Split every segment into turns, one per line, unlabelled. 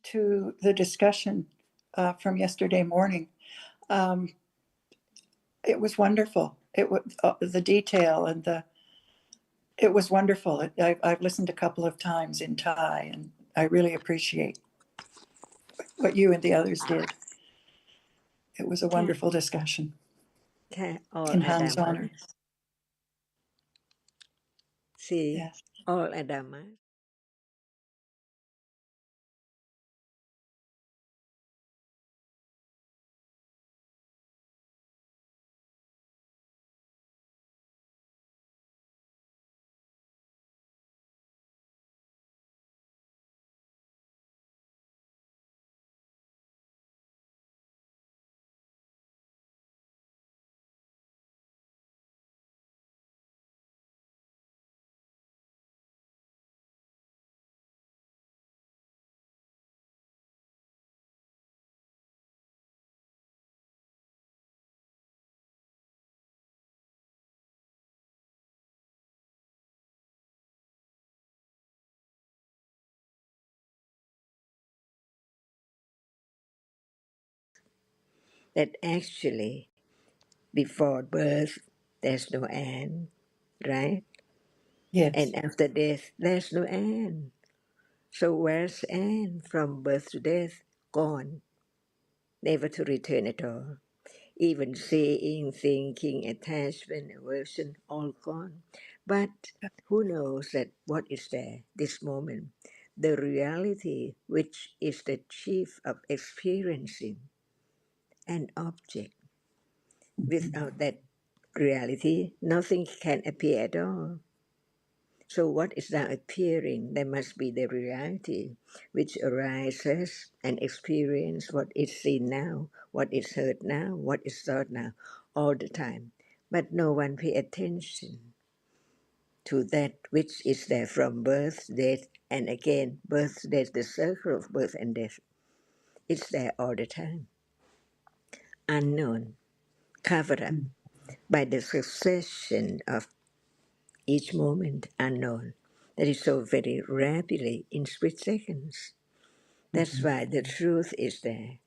to the discussion from yesterday morning. It was wonderful. It was the detail and it was wonderful. I've listened a couple of times in Thai, and I really appreciate what you and the others did. It was a wonderful discussion
all
in Han's
Adama.
honor.
See,
Yes.
all Adama. That actually, before birth, there's no end, right?
Yes.
And after death, there's no end. So where's end? From birth to death, gone, never to return at all. Even seeing, thinking, attachment, aversion, all gone. But who knows that what is there, this moment? The reality, which is the chief of experiencing an object. Without that reality, nothing can appear at all. So what is now appearing? There must be the reality which arises and experience what is seen now, what is heard now, what is thought now, all the time. But no one pay attention to that which is there from birth, death, and again, birth, death, the circle of birth and death. It's there all the time. Unknown, covered up by the succession of each moment unknown. That is so very rapidly in split seconds. That's why the truth is there,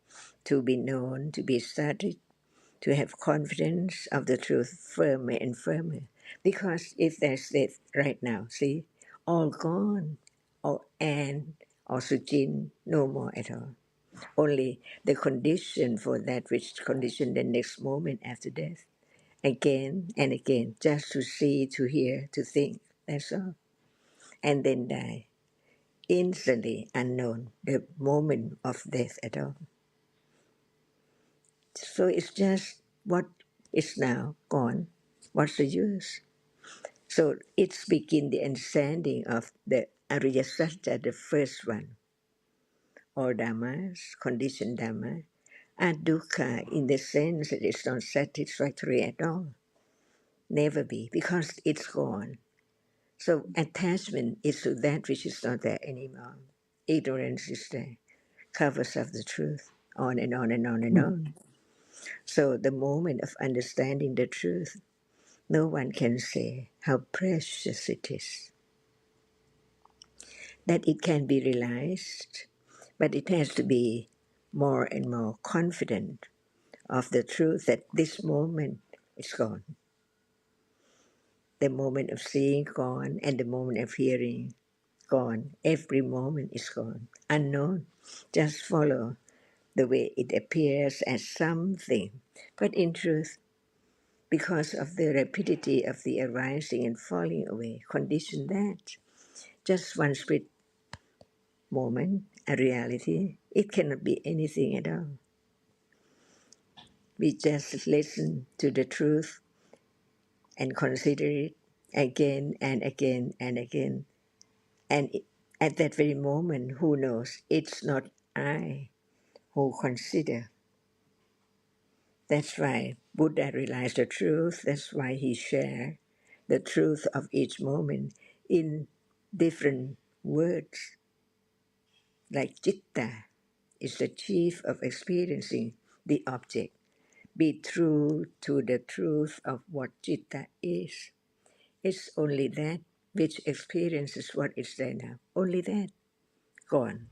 to be known, to be studied, to have confidence of the truth firmer and firmer. Because if there's that right now, see, all gone, or and or Sujin, no more at all. Only the condition for that which condition the next moment after death. Again and again, just to see, to hear, to think, that's all. And then die. Instantly unknown, the moment of death at all. So it's just what is now gone. What's the use? So it's begin the understanding of the Ariya Satya, the first one, or Dhammas, conditioned Dhamma, and dukkha in the sense that it's not satisfactory at all. Never be, because it's gone. So attachment is to that which is not there anymore. Ignorance is there, covers up the truth, on and on and on and on. So the moment of understanding the truth, no one can say how precious it is, that it can be realized, but it has to be more and more confident of the truth that this moment is gone. The moment of seeing gone and the moment of hearing gone. Every moment is gone. Unknown. Just follow the way it appears as something. But in truth, because of the rapidity of the arising and falling away, condition that just one split moment, a reality, it cannot be anything at all. We just listen to the truth and consider it again and again and again. And at that very moment, who knows? It's not I who consider. That's why Buddha realized the truth. That's why he shared the truth of each moment in different words. Like citta is the chief of experiencing the object. Be true to the truth of what citta is. It's only that which experiences what is there now. Only that. Gone.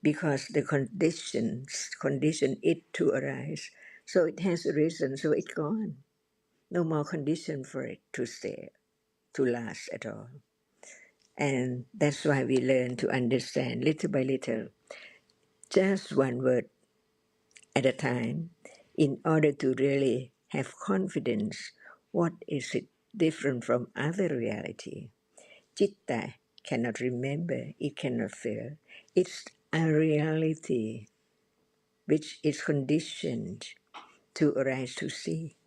because the condition it to arise. So it has arisen, so it's gone. No more condition for it to stay, to last at all. And that's why we learn to understand little by little, just one word at a time, in order to really have confidence. What is it different from other reality? Citta cannot remember, it cannot feel. It's a reality which is conditioned to arise to see,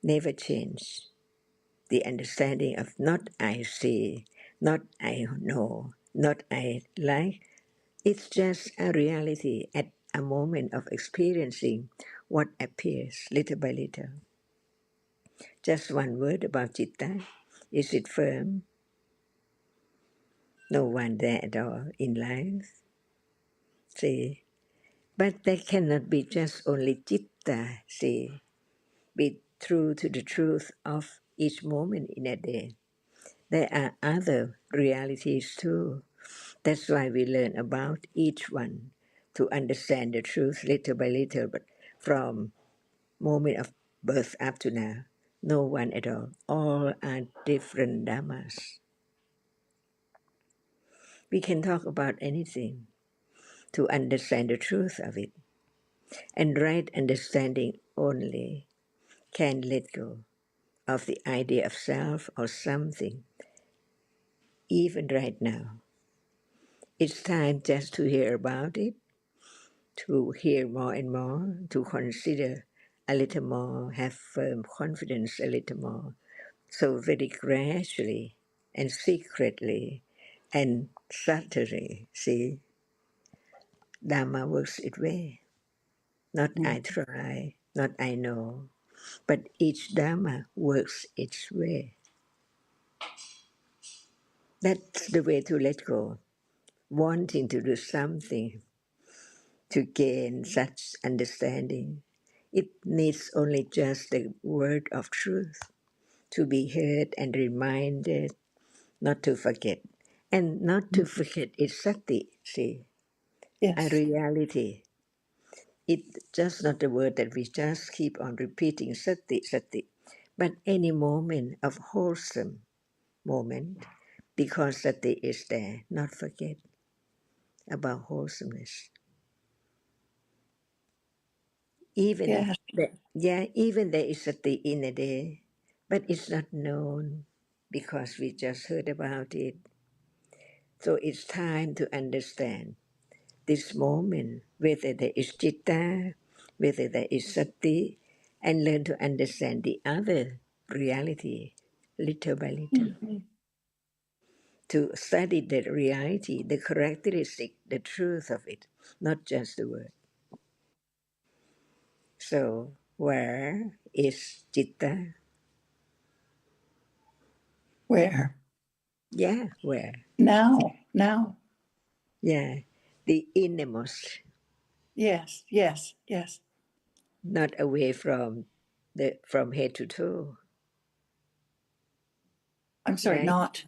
never change. The understanding of not I see, not I know, not I like, it's just a reality at a moment of experiencing what appears little by little. Just one word about citta. Is it firm? No one there at all in life. See, but there cannot be just only citta. See, be true to the truth of each moment in a day. There are other realities too. That's why we learn about each one to understand the truth little by little. But from moment of birth up to now, no one at all. All are different dhammas. We can talk about anything to understand the truth of it. And right understanding only can let go of the idea of self or something, even right now. It's time just to hear about it, to hear more and more, to consider a little more, have firm confidence a little more. So very gradually and secretly and subtly, see, Dhamma works its way. Not I
Mm.
try, not I know, but each Dhamma works its way. That's the way to let go. Wanting to do something to gain such understanding, it needs only just the word of truth to be heard and reminded not to forget. And not to forget is sati, see, a
Yes,
reality. It's just not the word that we just keep on repeating sati, sati, but any moment of wholesome moment, because sati is there, not forget about wholesomeness. Even
yes,
even there is sati in a day, but it's not known because we just heard about it. So it's time to understand this moment, whether there is citta, whether there is sati, and learn to understand the other reality little by little.
Mhm.
To study the reality, the characteristic, the truth of it, not just the word. So, where is citta?
Where?
Yeah, where?
Now.
Yeah, the innermost,
Yes, yes, yes.
not away from the from head to toe,
I'm sorry,
right?
not.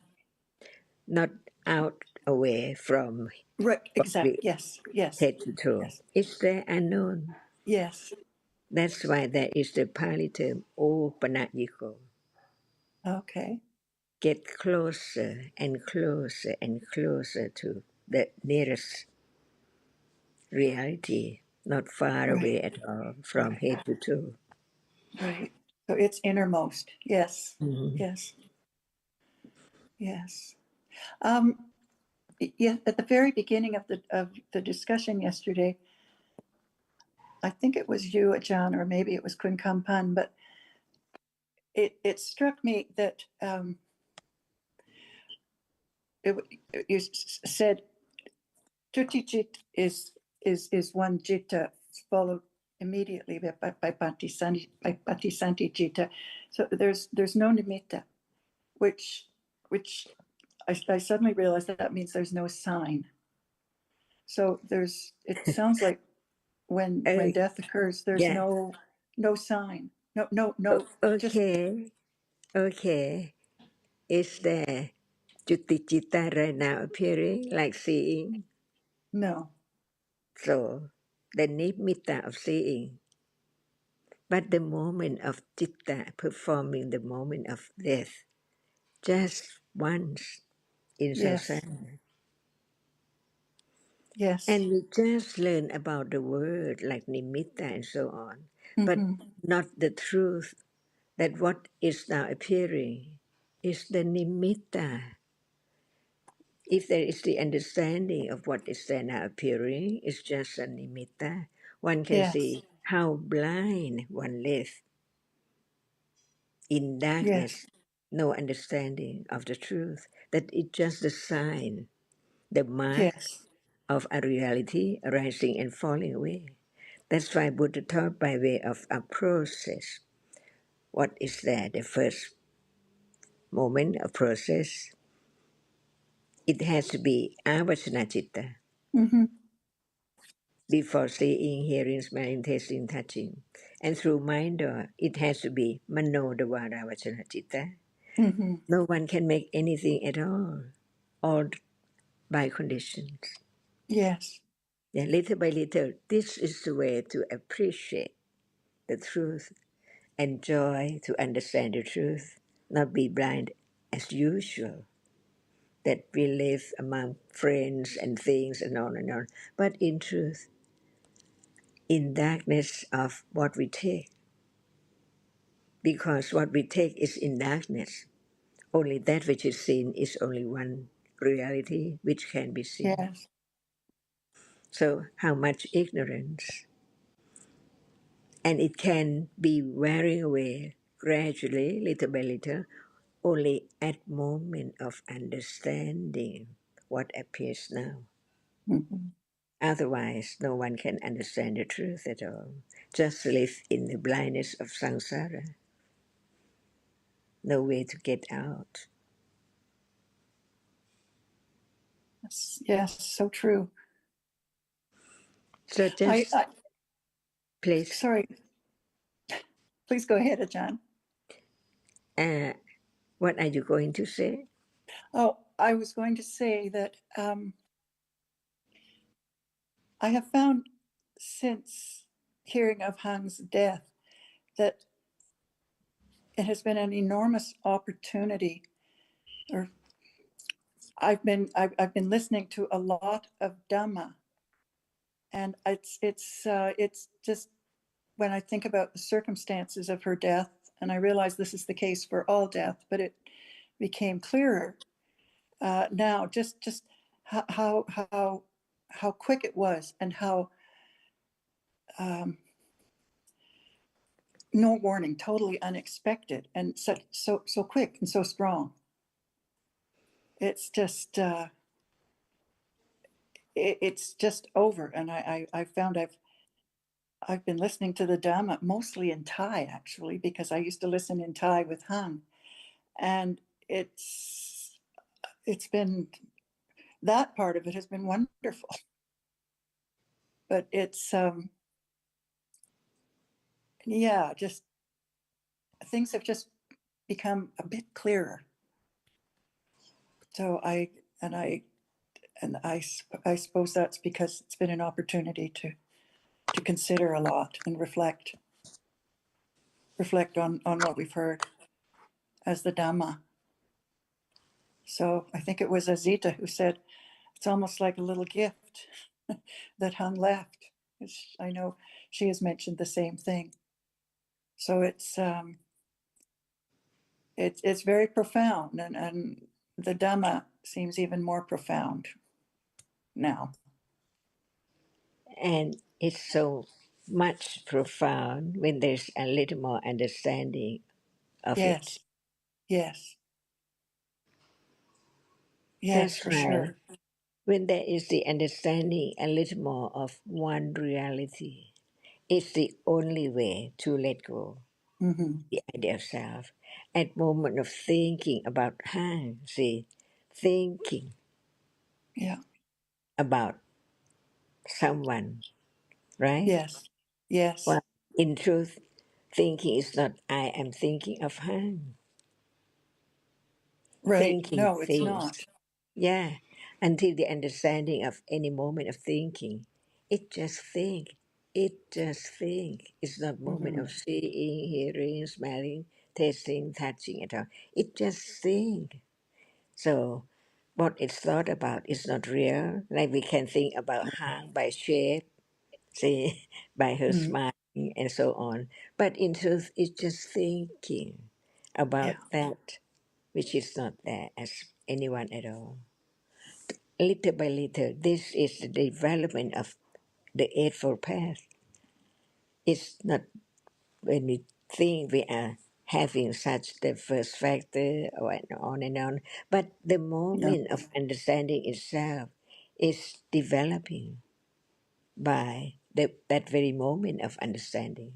Not out away from
Right, exact.
body,
Yes, yes,
head to toe.
yes,
It's the unknown.
yes.
That's why there is the Pali term opanayiko.
Okay.
Get closer and closer and closer to the nearest reality, not far
Right,
away at all from
right,
head to toe.
right. So it's innermost. Yes,
Mhm.
yes, yes. Um, yeah, at the very beginning of the discussion yesterday, I think it was you, John, or maybe it was Kun Kampan, but it struck me that it, you said Tuticit is one citta followed immediately by Patisanti citta. So there's no nimitta, which I suddenly realized that means there's no sign. So it sounds like when
Oh,
death occurs, there's
yeah.
no sign. No, just
Okay. Okay. Is there Juticita right now appearing like seeing?
No.
So the nimitta of seeing, but the moment of citta performing the moment of death, just once in
Yes.
samsara.
Yes.
And we just learn about the word like nimitta and so on, but
Hmm.
not the truth that what is now appearing is the nimitta. If there is the understanding of what is there now appearing, is just a nimitta, one can
Yes.
see how blind one lives in
Yes.
darkness, no understanding of the truth, that it's just the sign, the mark
Yes.
of a reality arising and falling away. That's why Buddha taught by way of a process. What is there? The first moment of process, it has to be avacana
Hmm.
before seeing, hearing, smelling, tasting, touching. And through mind, it has to be manodavara vachana citta.
Hmm.
No one can make anything at all by conditions.
Yes.
Yeah, little by little, this is the way to appreciate the truth, enjoy to understand the truth, not be blind as usual, that we live among friends and things and on. But in truth, in darkness of what we take, because what we take is in darkness. Only that which is seen is only one reality which can be seen.
Yes.
So, how much ignorance? And it can be wearing away gradually, little by little, only at moment of understanding what appears now.
Hmm.
Otherwise, no one can understand the truth at all. Just live in the blindness of samsara, no way to get out.
Yes. Yes. So true.
So just
I
please,
sorry. Please go ahead, Ajahn.
uh, what are you going to say?
Oh, I was going to say that I have found since hearing of Hang's death that it has been an enormous opportunity. Or I've been listening to a lot of Dhamma, and it's just when I think about the circumstances of her death, and I realize this is the case for all death, but it became clearer now. Just how quick it was, and how um, no warning, totally unexpected, and so quick and so strong. It's just it's just over, and I found I've been listening to the Dhamma mostly in Thai, actually, because I used to listen in Thai with Hang, and it's been, that part of it has been wonderful, but it's yeah, just things have just become a bit clearer. So and I I suppose that's because it's been an opportunity to consider a lot and reflect on what we've heard as the Dhamma. So I think it was Azita who said it's almost like a little gift that Hung left. I know she has mentioned the same thing. So it's very profound, and the Dhamma seems even more profound now.
And it's so much profound when there's a little more understanding of it.
Yes, yes, yes,
That's
for
why
sure.
when there is the understanding a little more of one reality, it's the only way to let go
Hmm.
the idea of self. At moment of thinking about see, thinking
Yeah,
about someone, right?
yes, yes,
Well, in truth, thinking is not I am thinking of Han.
right.
Thinking
No, it's
things.
not.
Yeah. until the understanding of any moment of thinking. It just think. It just think. It's not moment
Mm-hmm.
of seeing, hearing, smelling, tasting, touching at all. It just think. So what it's thought about is not real. Like we can think about hang by shape, see, by her
Mm-hmm.
smiling and so on. But in truth, it's just thinking
Yeah.
about that which is not there as anyone at all. Little by little, this is the development of the Eightfold Path. It's not when we think we are having such the first factor or and on, but the
No.
moment of understanding itself is developing by that very moment of understanding.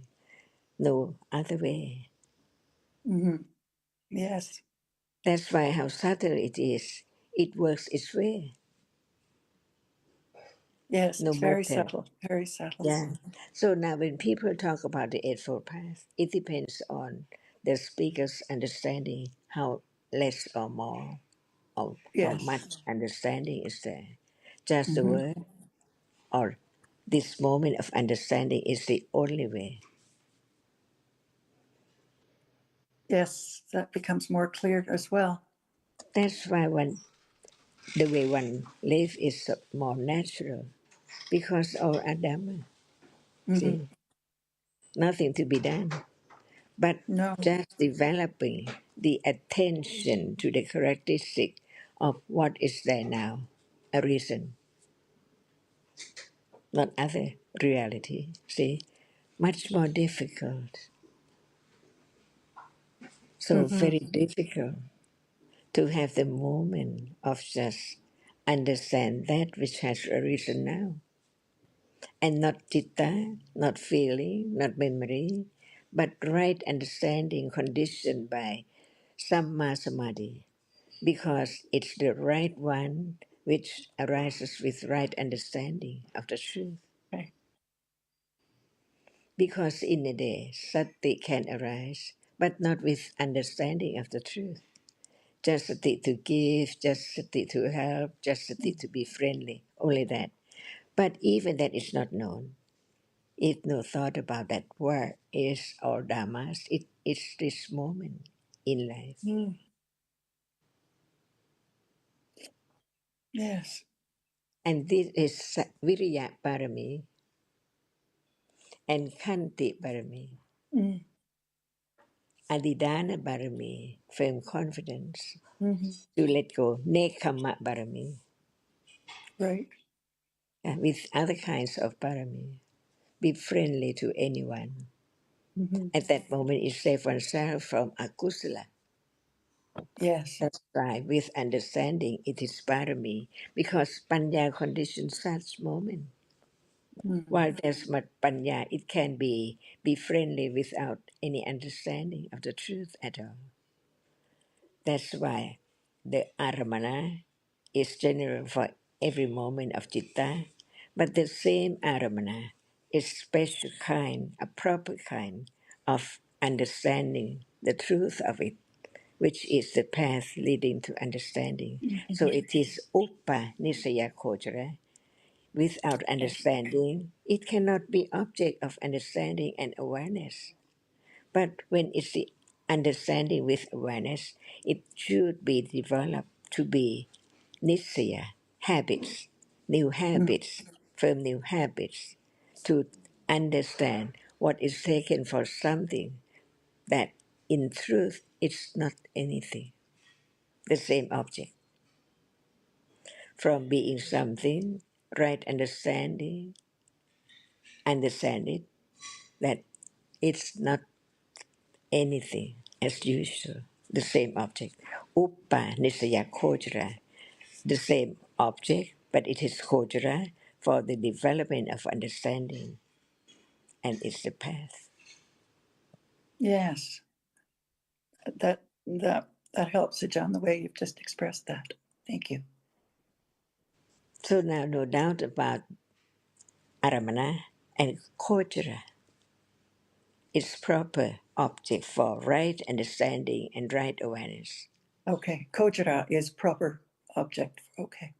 No other way.
Mm-hmm. Yes.
That's why how subtle it is. It works its way,
Yes.
no
It's very
matter.
subtle. Very subtle.
Yeah. So now when people talk about the Eightfold Path, it depends on the speaker's understanding, how less or more or
Yes.
much understanding is there. Just the
Mm-hmm.
word or this moment of understanding is the only way.
Yes. That becomes more clear as well.
That's why the way one live is so more natural because our Adama,
Mm-hmm.
see, nothing to be done, but
No.
just developing the attention to the characteristic of what is there now, a reason, not other reality. See, much more difficult. So
Mm-hmm.
very difficult to have the moment of just understand that which has arisen now, and not citta, not feeling, not memory, but right understanding conditioned by samma samadhi, because it's the right one which arises with right understanding of the truth.
Okay.
Because in a day, sati can arise, but not with understanding of the truth. Just sati to give, just sati to help, just sati to be friendly, only that. But even that is not known. If no thought about that word is or dhammas, it is this moment in life.
Mm. Yes.
And this is viriya parami and kanti parami,
Mm.
adidana parami, firm confidence,
Mm-hmm.
to let go, nekama parami,
Right.
with other kinds of parami. Be friendly to anyone.
Mm-hmm.
At that moment, it save oneself from akusala.
Yes.
That's why, with understanding, it is parami, because panya conditions such moment.
Mm.
While there's much panya, it can be friendly without any understanding of the truth at all. That's why the aramana is general for every moment of citta, but the same aramana is special kind, a proper kind of understanding the truth of it, which is the path leading to understanding.
Mm-hmm.
So it is upa nisaya kojara. Without
Yes.
understanding, it cannot be object of understanding and awareness. But when it's the understanding with awareness, it should be developed to be nisaya, habits, new
Mm.
habits, firm new habits, to understand what is taken for something that in truth it's not anything, the same object. From being something, right understand it, that it's not anything as usual, the same object. Upa nisaya kojara, the same object, but it is kojara for the development of understanding, and it's the path.
Yes. That helps, John, the way you've just expressed that. Thank you.
So now, no doubt about aramana and kojara is proper object for right understanding and right awareness.
Okay. Kojara is proper object. Okay.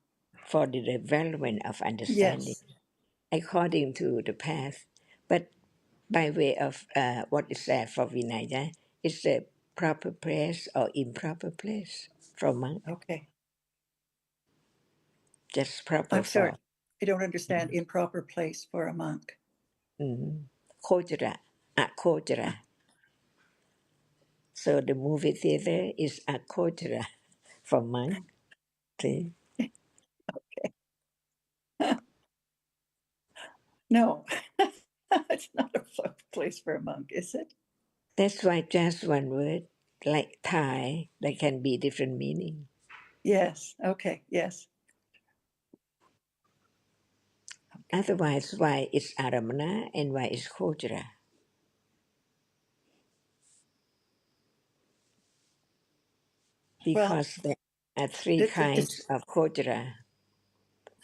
for the development of understanding
Yes.
according to the path. But by way of what is that for Vinaya, is the proper place or improper place for monk?
Okay.
Just proper
I'm
for
sorry. I don't understand improper place for a monk.
Kojara, Akojara. So the movie theater is Akojara for monk. See?
No, it's not a place for a monk, is it?
That's why just one word, like Thai, there can be different meaning.
Yes. Okay. Yes. Okay.
Otherwise, why it's Aramana and why it's Kojara?
Well,
Because there are three
it
kinds
just
of Kojara.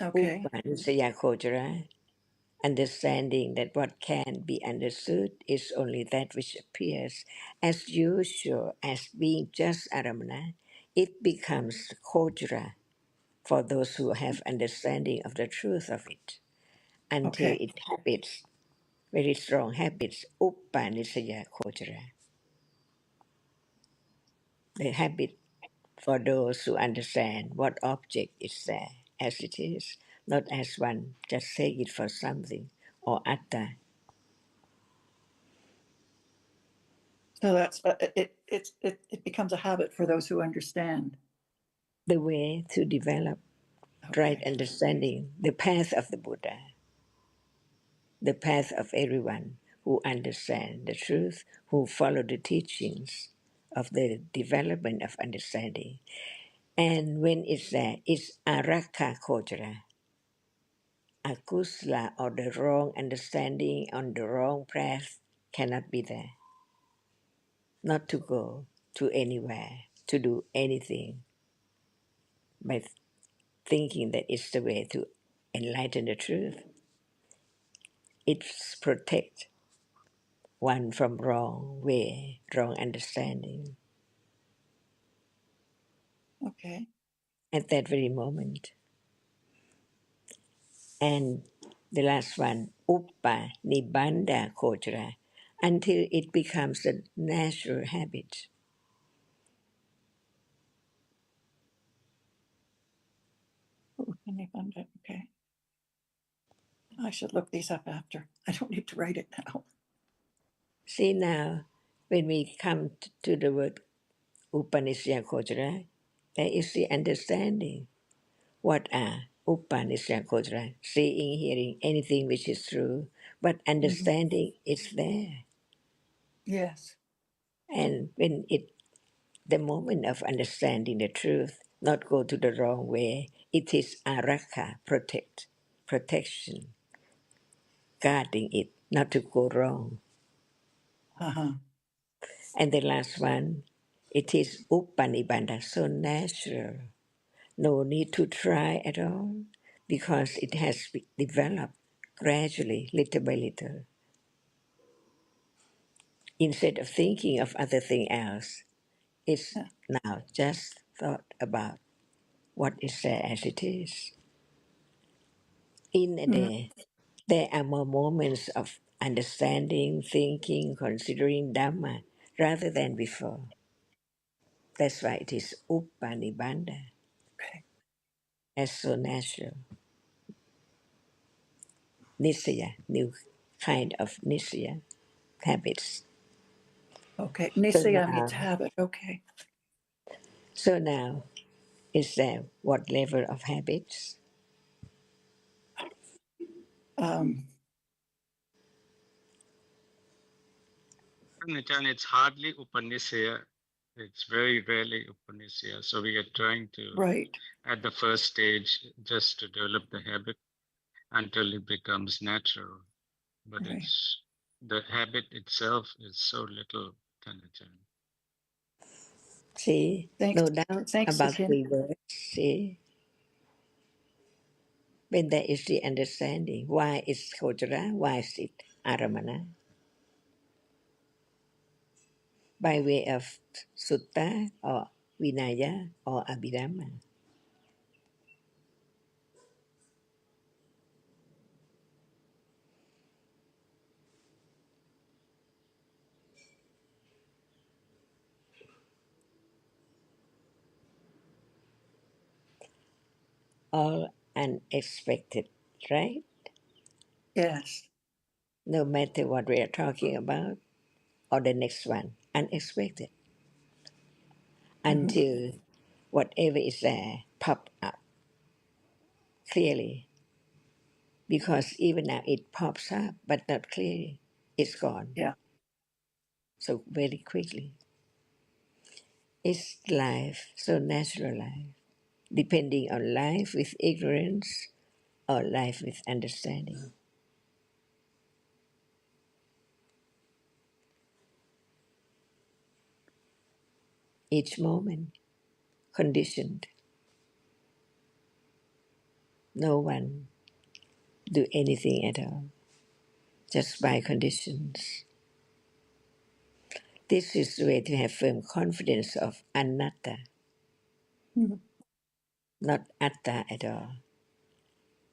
okay.
Upanisaya Kojara, understanding that what can be understood is only that which appears as usual as being just Aramana. It becomes Kojara for those who have understanding of the truth of it until
Okay.
it habits, very strong habits, Upanisaya Kojara. The habit for those who understand what object is there as it is, not as one just take it for something or atta.
So that's it becomes a habit for those who understand.
The way to develop right
Okay.
understanding, the path of the Buddha, the path of everyone who understand the truth, who follow the teachings of the development of understanding. And when it's there, it's arakha kojara, akusla or the wrong understanding on the wrong path cannot be there. Not to go to anywhere, to do anything by thinking that it's the way to enlighten the truth. It's protect one from wrong way, wrong understanding
Okay.
at that very moment. And the last one, uppa nibanda kojara, until it becomes a natural habit.
Okay. I should look these up after. I don't need to write it now.
See now, when we come to the word Upanishad Kojara, there is the understanding. What are Upanishad Kojara? Seeing, hearing, anything which is true, but
Hmm.
understanding is there.
Yes.
And when it the moment of understanding the truth, not go to the wrong way, it is araka, protection, guarding it, not to go wrong.
Uh-huh.
And the last one, it is upanibanda, so natural. No need to try at all because it has developed gradually, little by little. Instead of thinking of other thing else, it's
Yeah.
now just thought about what is there as it is. In a
Mm.
day, there are more moments of understanding, thinking, considering Dhamma rather than before. That's why it is Upanibanda,
Okay.
as so natural. Nisaya, new kind of Nisaya, habits.
Okay.
So
Nisaya means
now,
habit. Okay.
so now, is there what level of habits?
Um,
Nitan, it's hardly Upanisaya. It's very rarely Upanisaya. So we are trying to,
right.
at the first stage, just to develop the habit until it becomes natural. But
Right.
it's the habit itself is so little, Tanachan.
See,
Thanks.
no doubt
Thanks,
about
Satin.
three words. See, when there is the understanding, why is Kojara, why is it Aramana? By way of sutta or vinaya or abhidhamma. all unexpected, right?
Yes.
No matter what we are talking about, or the next one, unexpected,
Hmm.
until whatever is there pop up clearly. Because even now it pops up, but not clearly. It's gone.
Yeah.
So very quickly. It's life, so natural life, depending on life with ignorance or life with understanding. Each moment conditioned. No one do anything at all, just by conditions. This is the way to have firm confidence of anatta,
Mhm.
not atta at all.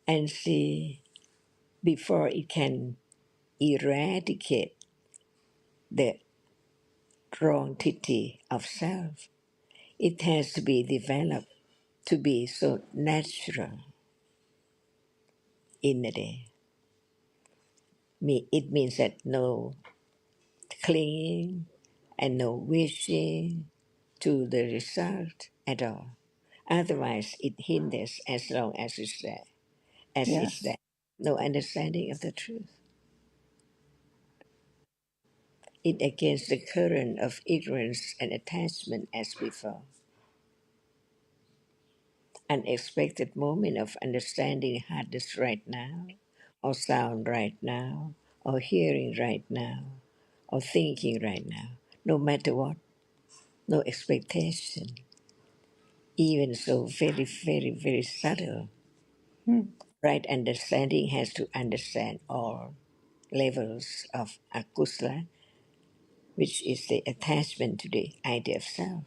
And see, before it can eradicate the wrong titi of self, it has to be developed to be so natural in a day. It means that no clinging and no wishing to the result at all. Otherwise, it hinders as long as it's there, as it's
Yes.
there. No understanding of the truth. It against the current of ignorance and attachment as before. Unexpected moment of understanding happens right now, or sound right now, or hearing right now, or thinking right now, no matter what, no expectation, even so very, very, very subtle.
Mm.
Right understanding has to understand all levels of akusala, which is the attachment to the idea of self.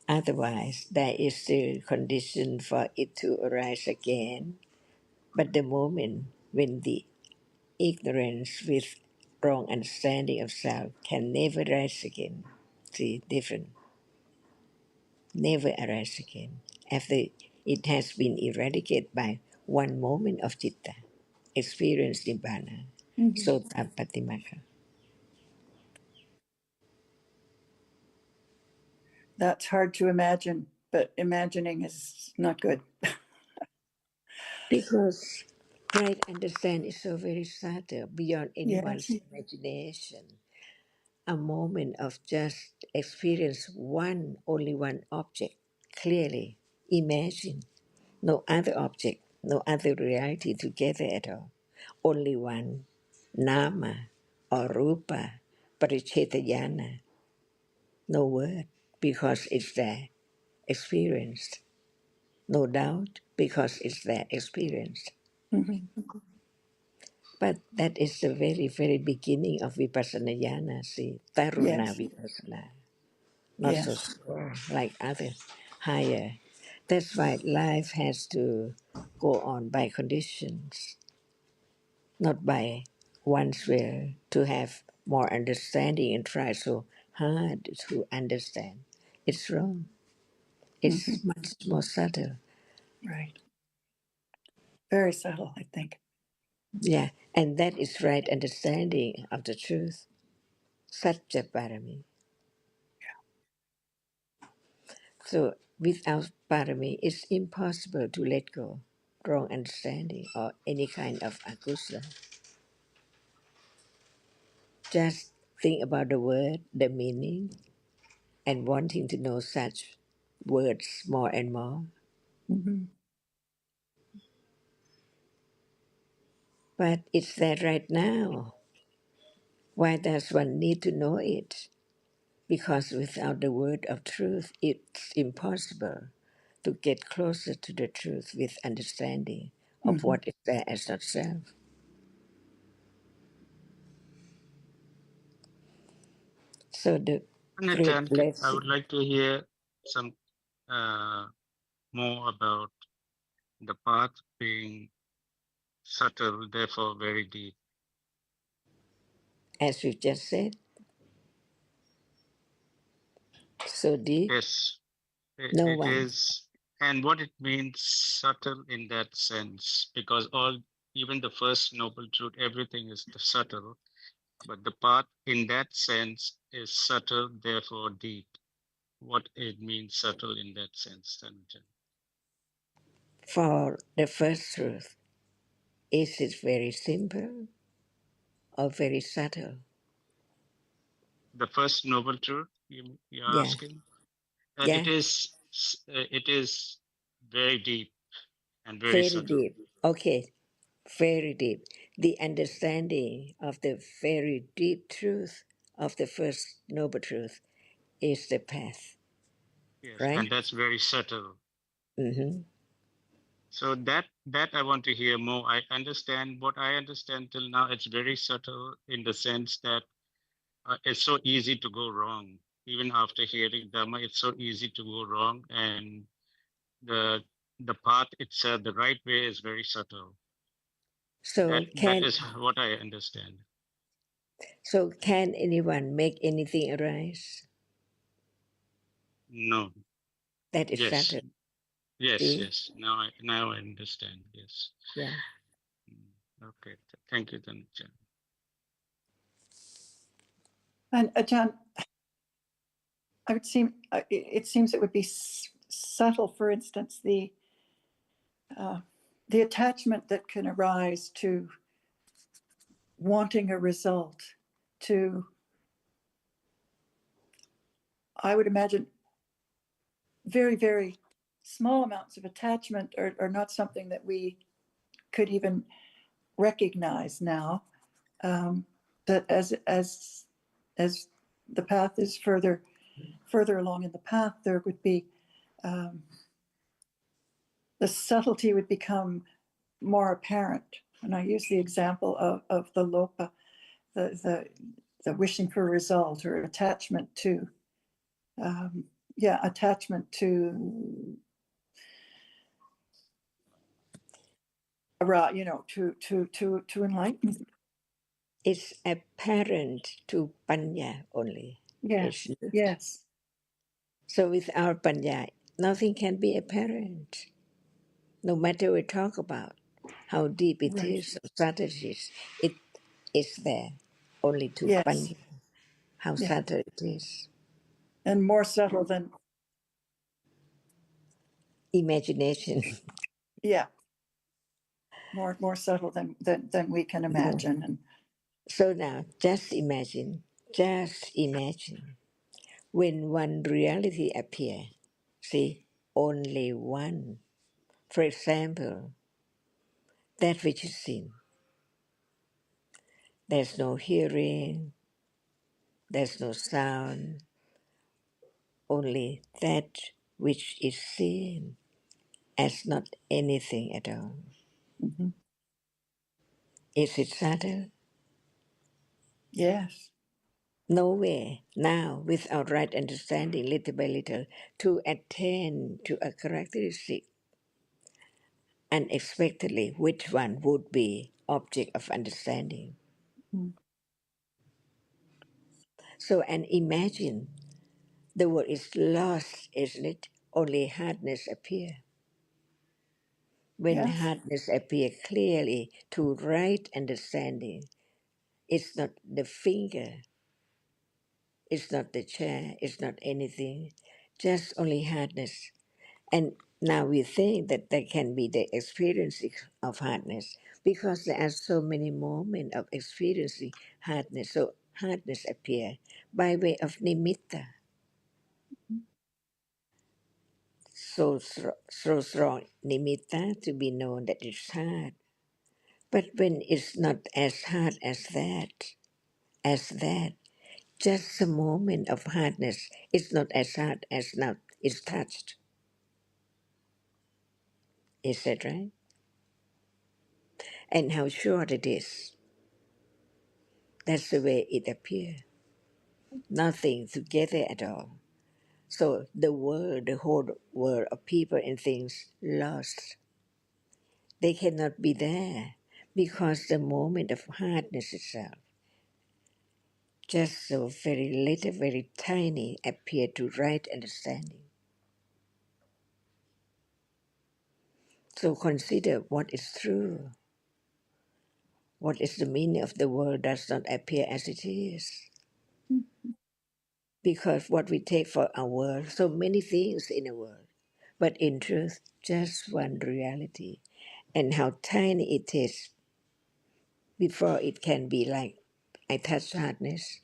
Otherwise, there is still condition for it to arise again. But the moment when the ignorance with wrong understanding of self can never rise again, see, different, never arise again, after it has been eradicated by one moment of citta, experience nibbana,
Mhm.
sota patimaka.
That's hard to imagine, but imagining is not good.
Because right understand is so very subtle, beyond
Yes.
anyone's imagination. A moment of just experience one, only one object clearly. Imagine no other object, no other reality together at all. Only one, nama or rupa, parichetayana, no word, because it's there, experienced. No doubt, because it's there, experienced.
Hmm.
But that is the very, very beginning of vipassana jnana, see, taruna
Yes.
vipassana. Not so
Yes.
slow like others, higher. That's why life has to go on by conditions, not by one's will to have more understanding and try so hard to understand. It's wrong.
Hmm.
It's much more subtle.
Right. Very subtle, I think.
Yeah, and that is right understanding of the truth. Satya parami. So without parami, it's impossible to let go wrong understanding or any kind of akusala. Just think about the word, the meaning, and wanting to know such words more and more.
Hmm.
But it's there right now. Why does one need to know it? Because without the word of truth, it's impossible to get closer to the truth with understanding of
Hmm.
what is there as not self. So the great
Nitin, I would
blessing,
like to hear some uh, more about the path being subtle, therefore very deep.
as you just said, so deep,
Yes,
no
it
one,
is. and what it means subtle in that sense, because even the first noble truth, everything is the subtle, but the path in that sense is subtle, therefore deep. What it means subtle in that sense, Tanuja?
For the first truth, is it very simple or very subtle?
The first noble truth you're
Yes,
asking?
yeah,
It is very deep and very
very
subtle.
deep. Okay, very deep. The understanding of the very deep truth of the first noble truth is the path,
Yes, and
right?
that's very subtle.
Mm-hmm.
So that I want to hear more. I understand what I understand till now. It's very subtle in the sense that it's so easy to go wrong. Even after hearing Dhamma, it's so easy to go wrong, and the the path itself, the right way, is very subtle.
So
That is what I understand.
can anyone make anything arise?
No.
That is
Yes.
subtle.
Yes.
See?
Yes. Now I understand. Yes.
Yeah.
Okay. Thank you, Tanuja.
And Ajahn, it seems it would be subtle, for instance, the attachment that can arise to wanting a result, to, I would imagine, very, very small amounts of attachment are not something that we could even recognize now. That as the path is further along in the path, there would be the subtlety would become more apparent. And I use the example of the lopa, the wishing for a result or attachment to, attachment to enlightenment.
It's apparent to Panya only. It's
Yes,
not.
yes,
So without Panya, nothing can be apparent. No matter we talk about how deep it
right.
is, or subtle it is there only to
Yes,
Panya, how
yeah,
subtle it is.
and more subtle than
Imagination.
yeah, more subtle than we can
No.
imagine. And
So now, just imagine when one reality appear. See, only one. For example, that which is seen. There's no hearing, there's no sound, only that which is seen as not anything at all.
mhm,
Is it subtle?
yes,
No way. Now, with our right understanding, little by little, to attain to a characteristic unexpectedly, which one would be object of understanding.
mm,
So, and imagine the word is lost, isn't it? Only hardness appear. When
yes,
hardness appear clearly to right understanding, it's not the finger, it's not the chair, it's not anything, just only hardness. And now we think that there can be the experience of hardness because there are so many moments of experiencing hardness. So hardness appear by way of nimitta, so strong nimitta to be known that it's hard. But when it's not as hard as that, just a moment of hardness, it's not as hard as now it's touched. Is that right? And how short it is. That's the way it appears. Nothing together at all. So the world, the whole world of people and things lost. They cannot be there because the moment of hardness itself, just so very little, very tiny, appear to right understanding. So consider what is true. What is the meaning of the world does not appear as it is. Because what we take for our world, so many things in the world, but in truth, just one reality. And how tiny it is before it can be like, I touch hardness.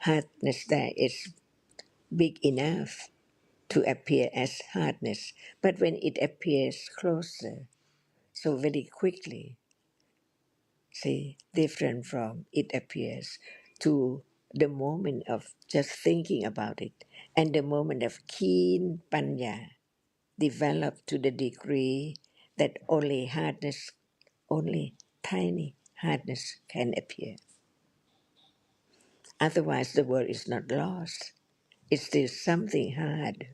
Hardness there is big enough to appear as hardness. But when it appears closer, so very quickly, see, different from it appears to the moment of just thinking about it and the moment of keen panya developed to the degree that only hardness, only tiny hardness can appear. Otherwise, the world is not lost. It's still something hard.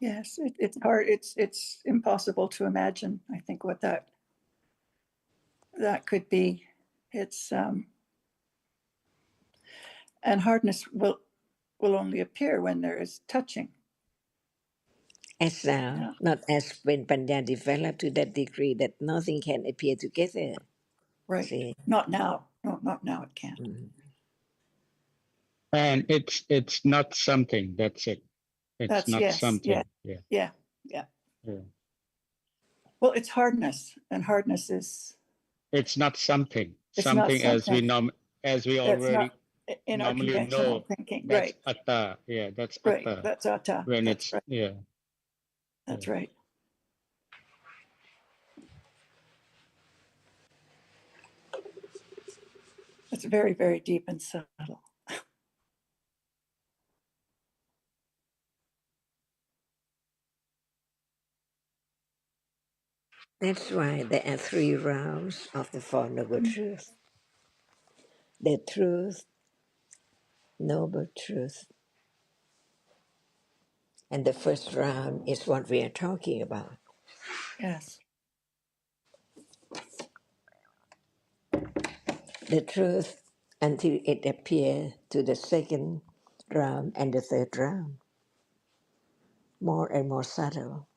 Yes, it's hard. It's impossible to imagine, I think, what that could be. It's and hardness will only appear when there is touching.
As now,
Yeah,
not as when Panya developed to that degree that nothing can appear together.
right.
See,
Not now. No, not now. It can't.
And it's not something. That's it. It's
That's
not
yes. Yeah.
something. Yeah.
Yeah. Yeah.
Yeah.
Well, it's hardness, and hardness is.
It's not something.
It's not
Something
something.
as we
That's not
already
in our
normally
conventional
know.
thinking.
That's
Right.
atta. Yeah, that's
Right.
atta.
That's atta.
When
That's
it's
right.
yeah,
That's
yeah.
right. It's very, very deep and subtle.
that's why there are three rounds of the Four Noble Truths. The truth, noble truth. And the first round is what we are talking about.
Yes.
The truth until it appears to the second round and the third round, more and more subtle.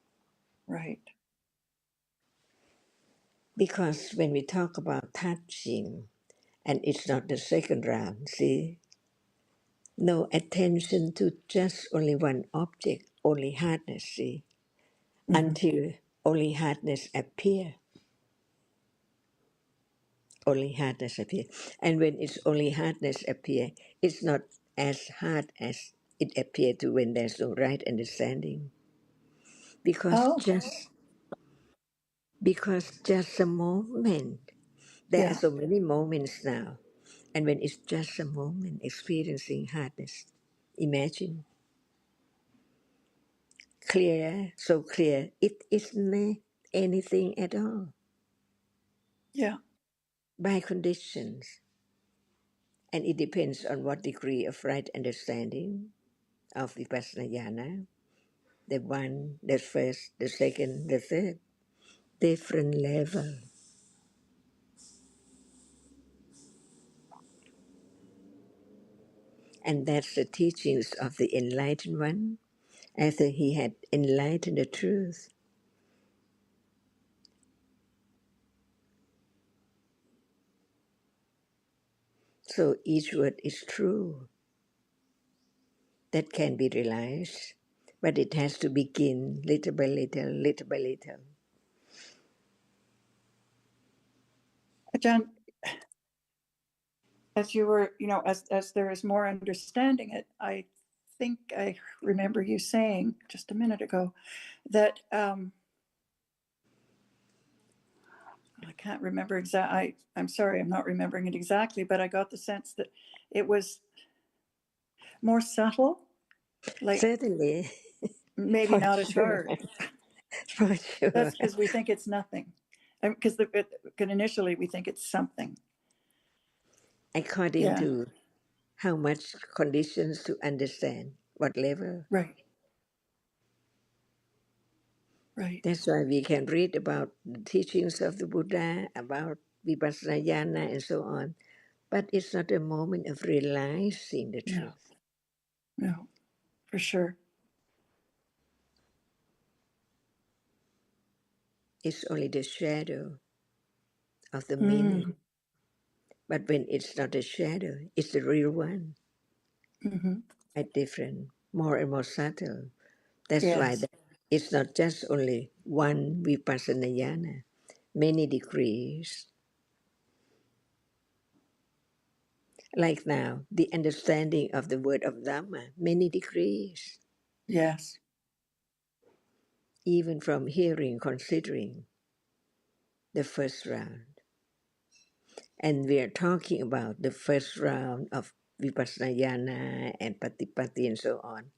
Right.
Because when we talk about touching, and it's not the second round, see, no attention to just only one object, only hardness, see,
Hmm.
until only hardness appear, only hardness appear. And when it's only hardness appear, it's not as hard as it appeared to when there's no right understanding. Because
Oh,
just a moment. There are
yeah.
so many moments now. And when it's just a moment experiencing hardness, imagine clear, so clear, it isn't anything at all
Yeah.
by conditions. And it depends on what degree of right understanding of Vipassana Jnana, the one, the first, the second, the third, different level. And that's the teachings of the enlightened one, after he had enlightened the truth. So each word is true. That can be realized, but it has to begin little by little, little by little.
John, as you were, as there is more understanding it, I think I remember you saying just a minute ago that I can't remember exactly. I'm sorry, I'm not remembering it exactly, but I got the sense that it was more subtle, like
Certainly,
maybe
for
not as
sure,
hard.
for sure.
That's because we think it's nothing, because initially we think it's something.
According
Yeah.
to how much conditions to understand, what level.
Right. Right.
That's why we can read about the teachings of the Buddha, about Vipassana Jnana and so on. But it's not a moment of realizing the
No.
truth.
No. For sure.
It's only the shadow of the meaning.
Mm.
But when it's not a shadow, it's the real one,
Mm-hmm.
quite different, more and more subtle. That's why
Yes.
it's not just only one vipassana jnana, many degrees. Like now, the understanding of the word of Dhamma, many degrees,
Yes.
even from hearing, considering the first round. And we are talking about the first round of vipassana jnana and patipatti and so on,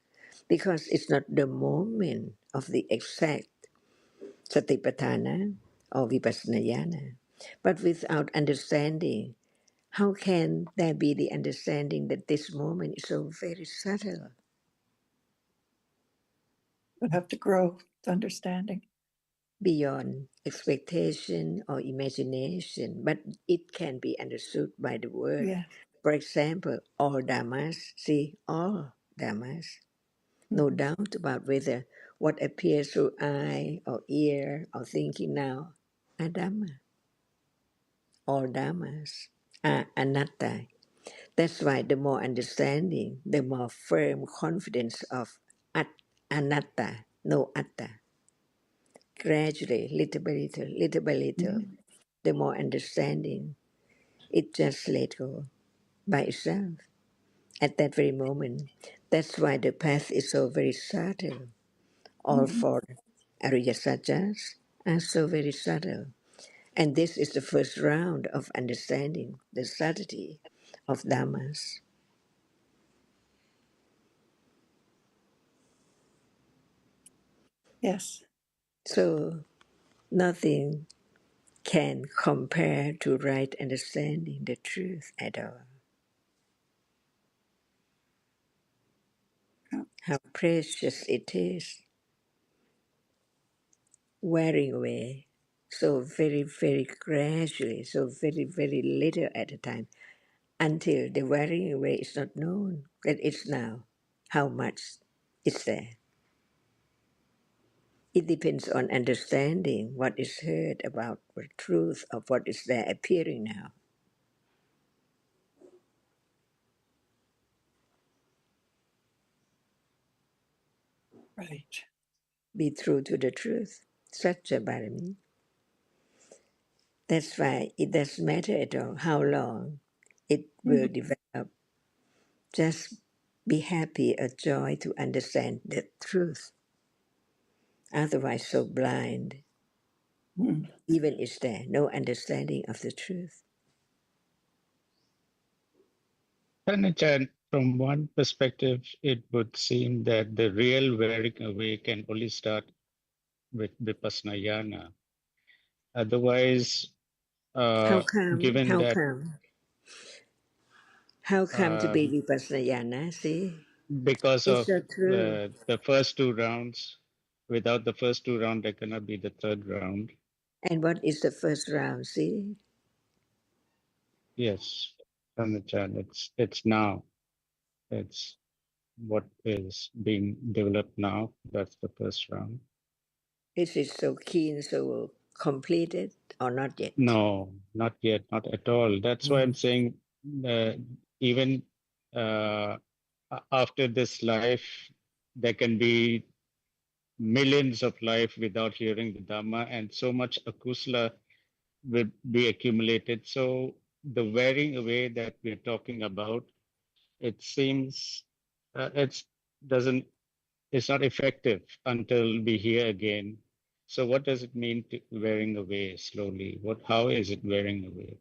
because it's not the moment of the exact satipatthana or vipassana jnana. But without understanding, how can there be the understanding that this moment is so very subtle,
We'll have to grow the understanding.
beyond expectation or imagination, but it can be understood by the word.
Yes.
For example, all dhammas, see, all dhammas, no
Mm-hmm.
doubt about whether what appears through eye or ear or thinking now are dhamma. All dhammas are anatta. That's why the more understanding, the more firm confidence of anatta, no atta. Gradually, little by little, little by little,
Mm-hmm.
the more understanding, it just let go by itself at that very moment. That's why the path is so very subtle. All
Mm-hmm.
four Ariya Satchas are so very subtle. And this is the first round of understanding the subtlety of Dhammas.
Yes.
So nothing can compare to right understanding the truth at all.
Yeah.
How precious it is wearing away so very, very gradually, so very, very little at a time, until the wearing away is not known, that it's now how much is there. It depends on understanding what is heard about the truth of what is there appearing now.
Right.
Be true to the truth. Such a barami. That's why it doesn't matter at all how long it will
Mm-hmm.
develop. Just be happy or joy to understand the truth. Otherwise, so blind,
Mm-hmm.
even is there no understanding of the truth.
And from one perspective, it would seem that the real wearing away can only start with Vipassana Jnana. Otherwise,
How
uh,
come?
given
How
that
come? How come to be
um,
vipassana? See,
because
it's
of
so true.
the first two rounds, without the first two rounds, there cannot be the third round.
And what is the first round? See,
Yes, Ramachan, it's now. It's what is being developed now. That's the first round.
is it so keen, so completed, or not yet?
No, not yet, not at all. That's why I'm saying uh, even uh, after this life, there can be millions of life without hearing the Dhamma, and so much akusala will be accumulated. So the wearing away that we're talking about, it seems it's doesn't it's not effective until we hear again. So what does it mean to wearing away slowly? How is it wearing away?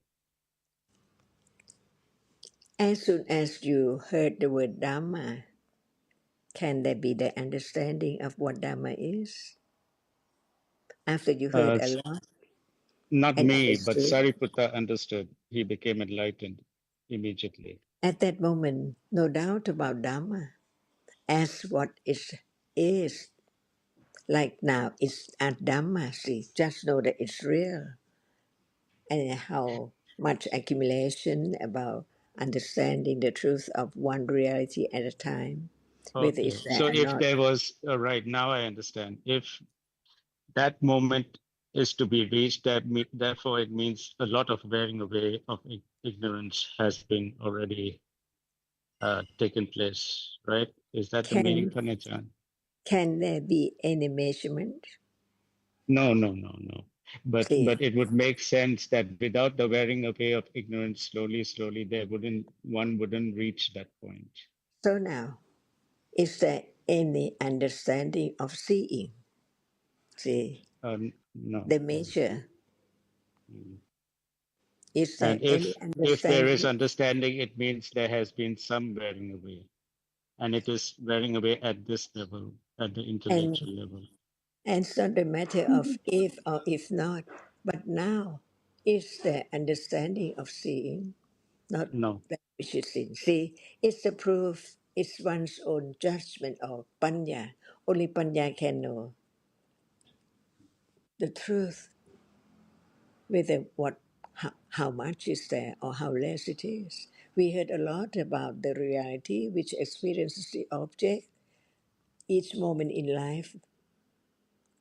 As soon as you heard the word Dhamma, can there be the understanding of what Dhamma is? After you heard
Uh,
a
s-
lot
Not
and
me, but
understood,
Sariputta understood. He became enlightened immediately.
at that moment, no doubt about Dhamma as what is. Like now, it's at Dhamma, see, just know that it's real and how much accumulation about understanding the truth of one reality at a time, whether
Okay.
it's
So
there or
if
not.
there was, right now I understand. If that moment is to be reached. Therefore, it means a lot of wearing away of ignorance has been already taken place, right? Is that the meaning,
Can
Panachan?
can there be any measurement?
No, no, no, no. But
See,
it would make sense that without the wearing away of ignorance, slowly, slowly, one wouldn't reach that point.
so now, is there any understanding of seeing? See,
No.
the measure.
Mm.
Is there
And
any
if there is
understanding?
understanding, it means there has been some wearing away, and it is wearing away at this level, at the
And
intellectual level.
it's not a matter of if or if not, but now is there understanding of seeing, not
No.
that which is seen. See, it's the proof, it's one's own judgment or panya. Only panya can know the truth, whether how much is there or how less it is. We heard a lot about the reality which experiences the object each moment in life.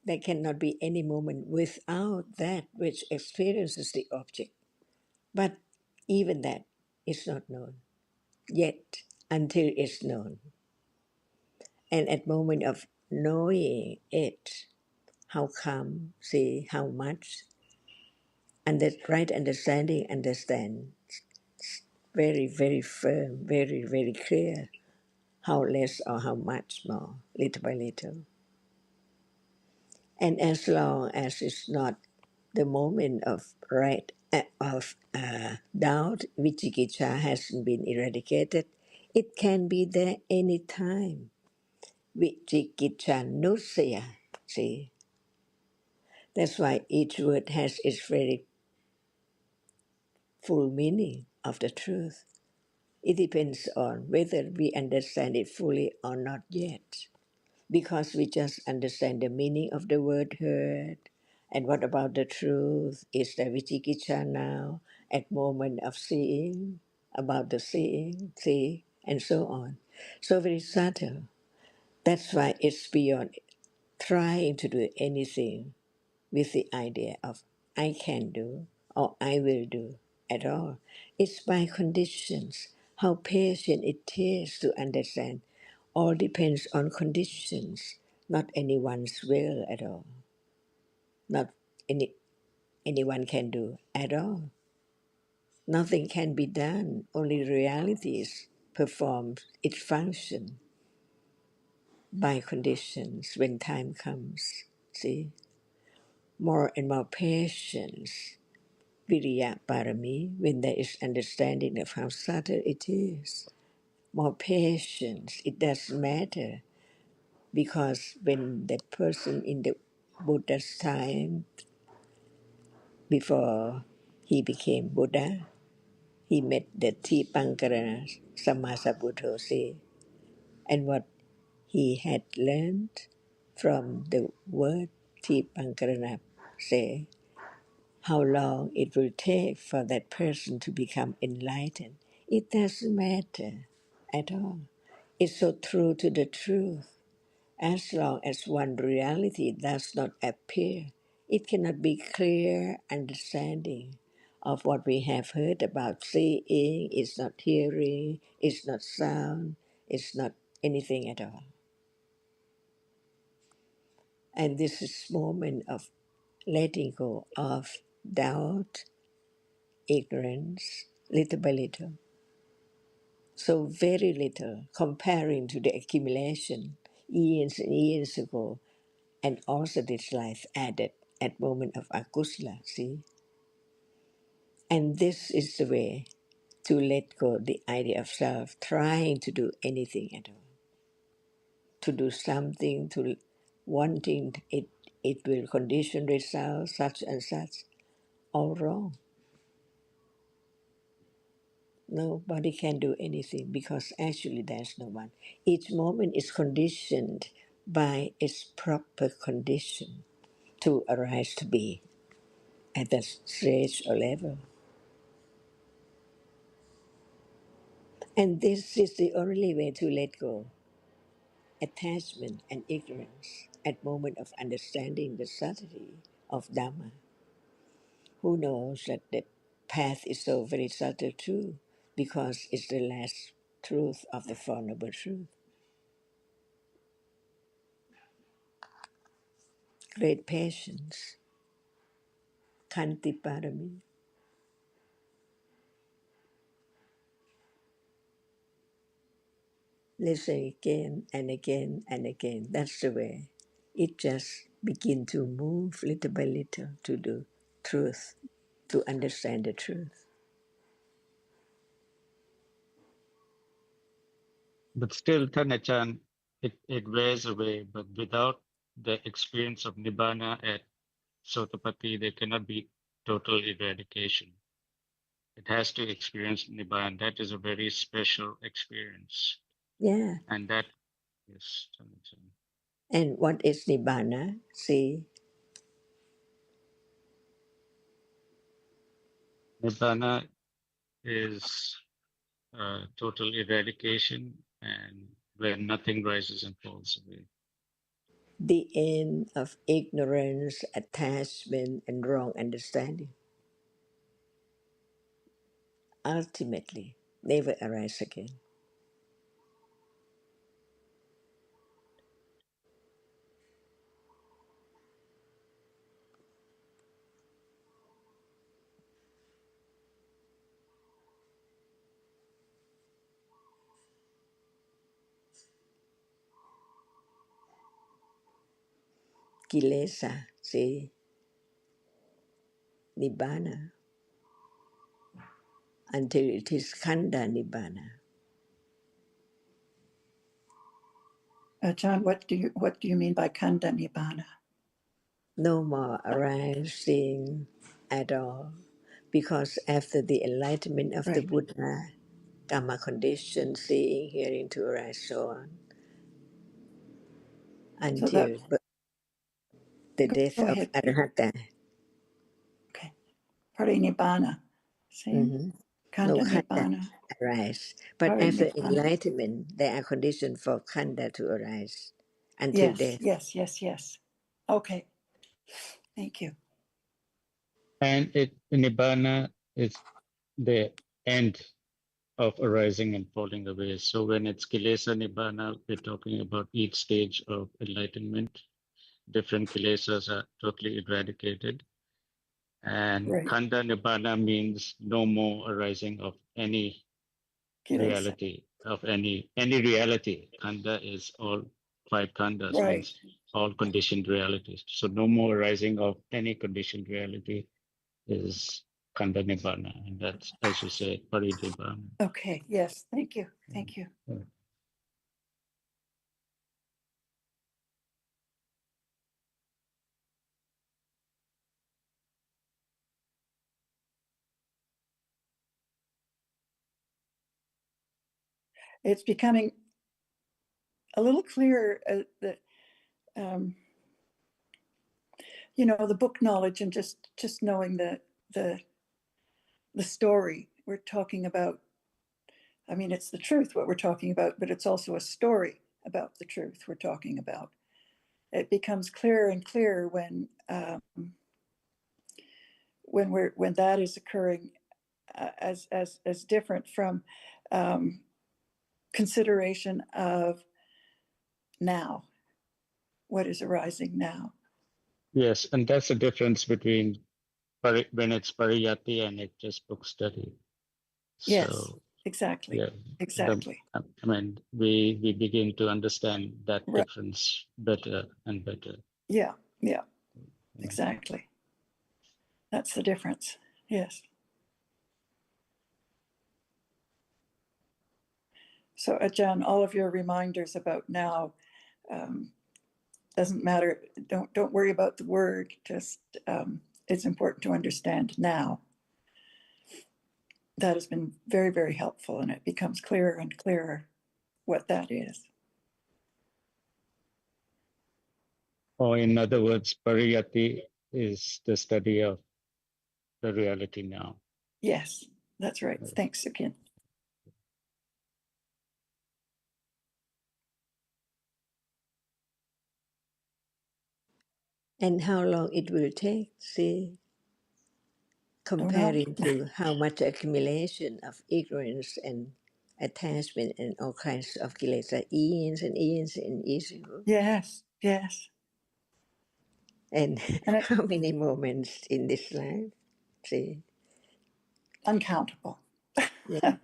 There cannot be any moment without that which experiences the object. But even that is not known yet until it's known. And at moment of knowing it, how come, see how much, and the right understanding understand very, very firm, very, very clear, how less or how much more, little by little. And as long as it's not the moment of doubt, vichikicha hasn't been eradicated, it can be there any time. Vichikicha nusaya. See, that's why each word has its very full meaning of the truth. It depends on whether we understand it fully or not yet. Because we just understand the meaning of the word heard. And what about the truth? Is there vichikicha now at moment of seeing, about the seeing, see, and so on. So very subtle. That's why it's beyond trying to do anything with the idea of I can do or I will do at all. It's by conditions, how patient it is to understand. All depends on conditions, not anyone's will at all. Not anyone can do at all. Nothing can be done, only realities perform its function by conditions when time comes. See? More and more patience Viriya Parami, when there is understanding of how subtle it is, more patience, it doesn't matter. Because when the person in the Buddha's time, before he became Buddha, he met the Tipankara Sammasabuddho say, and what he had learned from the word Tipankara say, how long it will take for that person to become enlightened. It doesn't matter at all. It's so true to the truth. As long as one reality does not appear, it cannot be clear understanding of what we have heard about seeing, it's not hearing, it's not sound, it's not anything at all. And this is moment of letting go of doubt, ignorance, little by little. So very little comparing to the accumulation years and years ago, and also this life added at moment of akusala, see? And this is the way to let go the idea of self, trying to do anything at all. To do something, to wanting it will condition results, such and such, all wrong. Nobody can do anything because actually there's no one. Each moment is conditioned by its proper condition to arise to be at that stage or level. And this is the only way to let go attachment and ignorance at moment of understanding the subtlety of Dhamma. Who knows that the path is so very subtle too, because it's the last truth of the Four Noble Truth. Great patience, Kanti Parami. Listen again and again and again. That's the way. It just begin to move little by little to the truth, to understand the truth.
But still, Tanachan, it wears away. But without the experience of Nibbana at Sotapatti, there cannot be total eradication. It has to experience Nibbana. That is a very special experience.
Yeah.
And that, yes, Tanachan.
And what is Nibbana? See,
Nibbana is total eradication and where nothing rises and falls away.
the end of ignorance, attachment, and wrong understanding. Ultimately, never arise again. Kilesa, see, Nibbana, until it is Khanda Nibbana.
John, what do you mean by kanda nibbana?
No more arising at all. Because after the enlightenment of the
Right.
Buddha, Dhamma condition, seeing, hearing to arise, so on,
So that
until the death
go
of
ahead.
Arahata.
Okay. Parinibbana. Same.
Mm-hmm. No
Kanda
khanda
nibbana.
arise. But after
Parinibbana.
enlightenment, there are conditions for khanda to arise until
Yes,
death.
yes, yes, yes. Okay. Thank you.
And Nibbana is the end of arising and falling away. So when it's Kilesa Nibbana, we're talking about each stage of enlightenment. Different Kilesas are totally eradicated. And
Right.
Khanda Nibbana means no more arising of any
Kilesa.
reality, of any reality. Khanda is all five khandas,
Right.
means all conditioned realities. So no more arising of any conditioned reality is Khanda Nibbana. And that's, as you say, Parinibbana.
Okay. Yes. Thank you. Thank you. It's becoming a little clearer that the book knowledge and just knowing the story we're talking about. I mean, it's the truth what we're talking about, but it's also a story about the truth we're talking about. It becomes clearer and clearer when that is occurring as different from consideration of now, what is arising now.
Yes, and that's the difference between when it's pariyati and it's just book study.
Yes,
So
exactly,
yeah,
exactly.
I mean, we begin to understand that
Right.
difference better and better.
Yeah, yeah, exactly. That's the difference. Yes. So, Ajahn, all of your reminders about now doesn't matter. Don't worry about the word. Just it's important to understand now. That has been very, very helpful, and it becomes clearer and clearer what that is.
Or in other words, pariyati is the study of the reality now.
Yes, that's right. Thanks, Sukin.
And how long it will take, see,
Don't know.
comparing to how much accumulation of ignorance and attachment and all kinds of kilesa, eons and eons and eons,
Yes, yes.
and
And it
how many moments in this life, see,
uncountable.
yeah.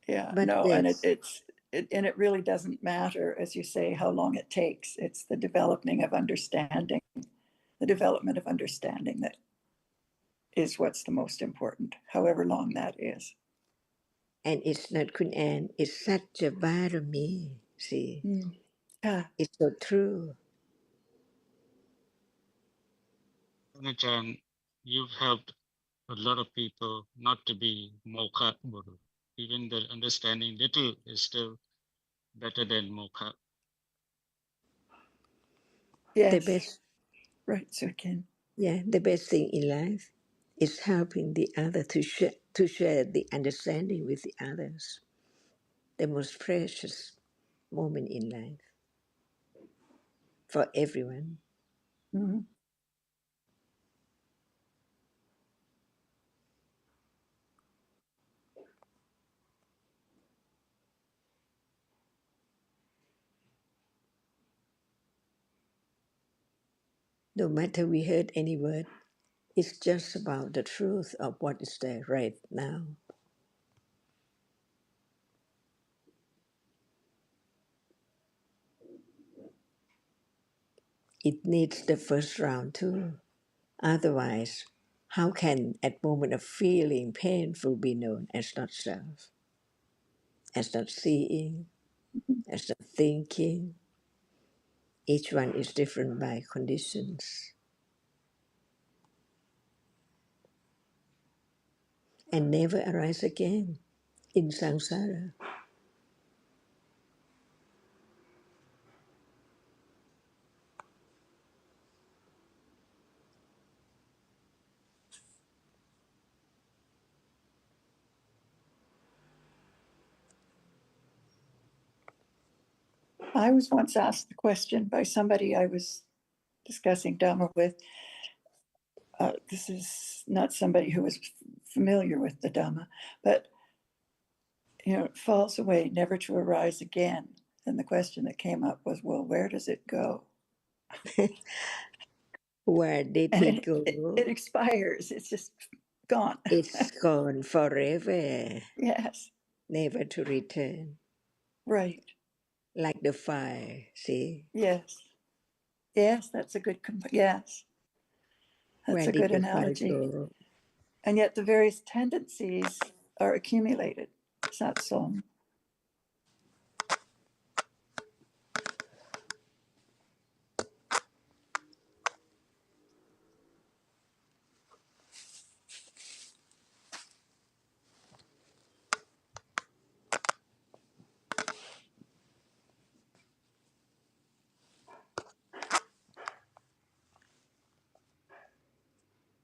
Yeah,
But
no, and
this,
it really doesn't matter, as you say, how long it takes. It's the development of understanding, that is what's the most important, however long that is.
and it's not Kun Ann, it's such a barami, see,
Mm. Yeah.
it's so true.
Chan, you've helped a lot of people not to be mocha guru. Even the understanding little is still better than mocha.
The
Yes.
best,
Right, Sukin.
yeah, the best thing in life is helping the other to share the understanding with the others. The most precious moment in life for everyone.
Mhm.
No matter we heard any word, it's just about the truth of what is there right now. It needs the first round too. Otherwise, how can at moment of feeling painful be known as not self, as not seeing, as not thinking? Each one is different by conditions and never arise again in samsara.
I was once asked the question by somebody I was discussing Dhamma with. This is not somebody who was familiar with the Dhamma, but it falls away, never to arise again. And the question that came up was, well, where does it go?
Where did
And
it
it
go?
expires. It's just gone.
It's gone forever,
Yes,
never to return.
right.
Like the fire, see?
Yes, yes, yes, that's
Where
a
did
good
the fire
analogy.
go?
And yet the various tendencies are accumulated. Satsang.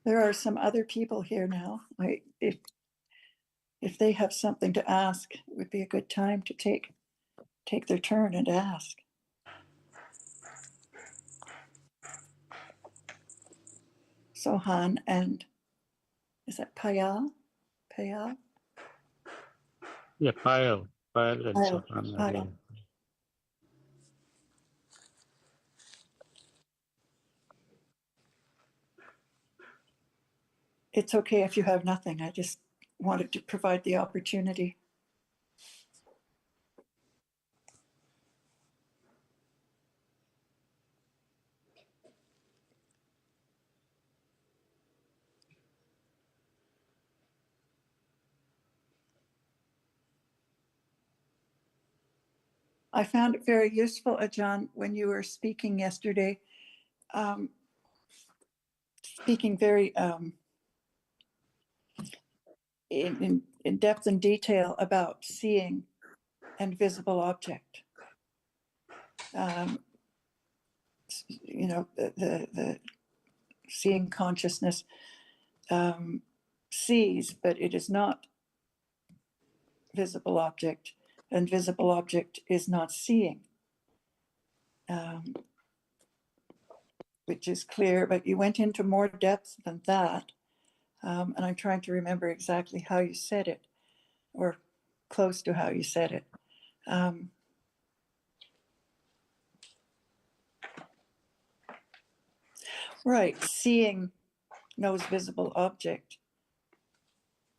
There are some other people here now. If they have something to ask, it would be a good time to take their turn and ask. Sohan and is that Payal? Payal?
Yeah, Payal and
Payal.
Sohan are
Payal.
here.
It's okay if you have nothing. I just wanted to provide the opportunity. I found it very useful, Ajahn, when you were speaking yesterday, speaking very in depth and detail about seeing and visible object. The seeing consciousness sees, but it is not visible object, and visible object is not seeing. um, which is clear, but you went into more depth than that. And I'm trying to remember exactly how you said it, or close to how you said it. Right, seeing knows visible object,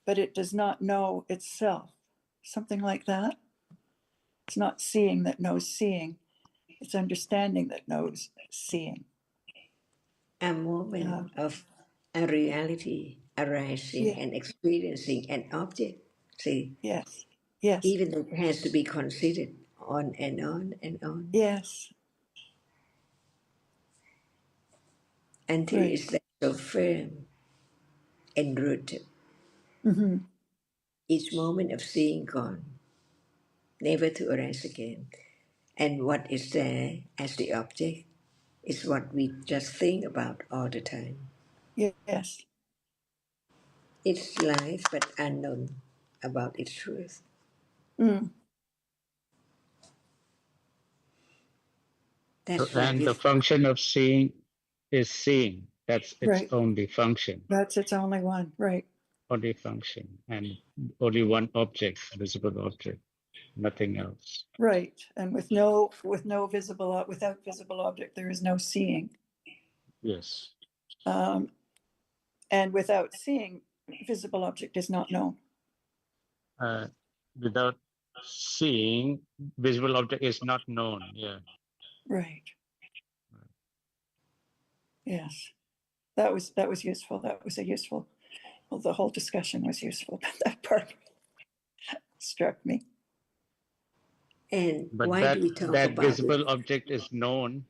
but it does not know itself. Something like that. It's not seeing that knows seeing, it's understanding that knows seeing.
A moment of a reality arising
Yeah,
and experiencing an object. See,
yes, yes,
even it has to be considered on and on and on
yes,
until
right.
it's there so firm and rooted.
Mm-hmm.
Each moment of seeing gone, never to arise again. And what is there as the object is what we just think about all the time.
Yes.
It's life but unknown about its truth.
Mm,
So,
That's what
and
we
the function of seeing is seeing. That's its
right.
only function,
That's its only one. Right.
and only one object, visible object, nothing else.
Right. And with no visible, without visible object, there is no seeing.
Yes.
Um, and without seeing, visible object is not known.
Uh, without seeing, visible object is not known. Yeah.
Right. Yes. That was useful. That was a useful. Well, the whole discussion was useful, but that part struck me.
And
But
why do we talk
that
about it?
visible object is known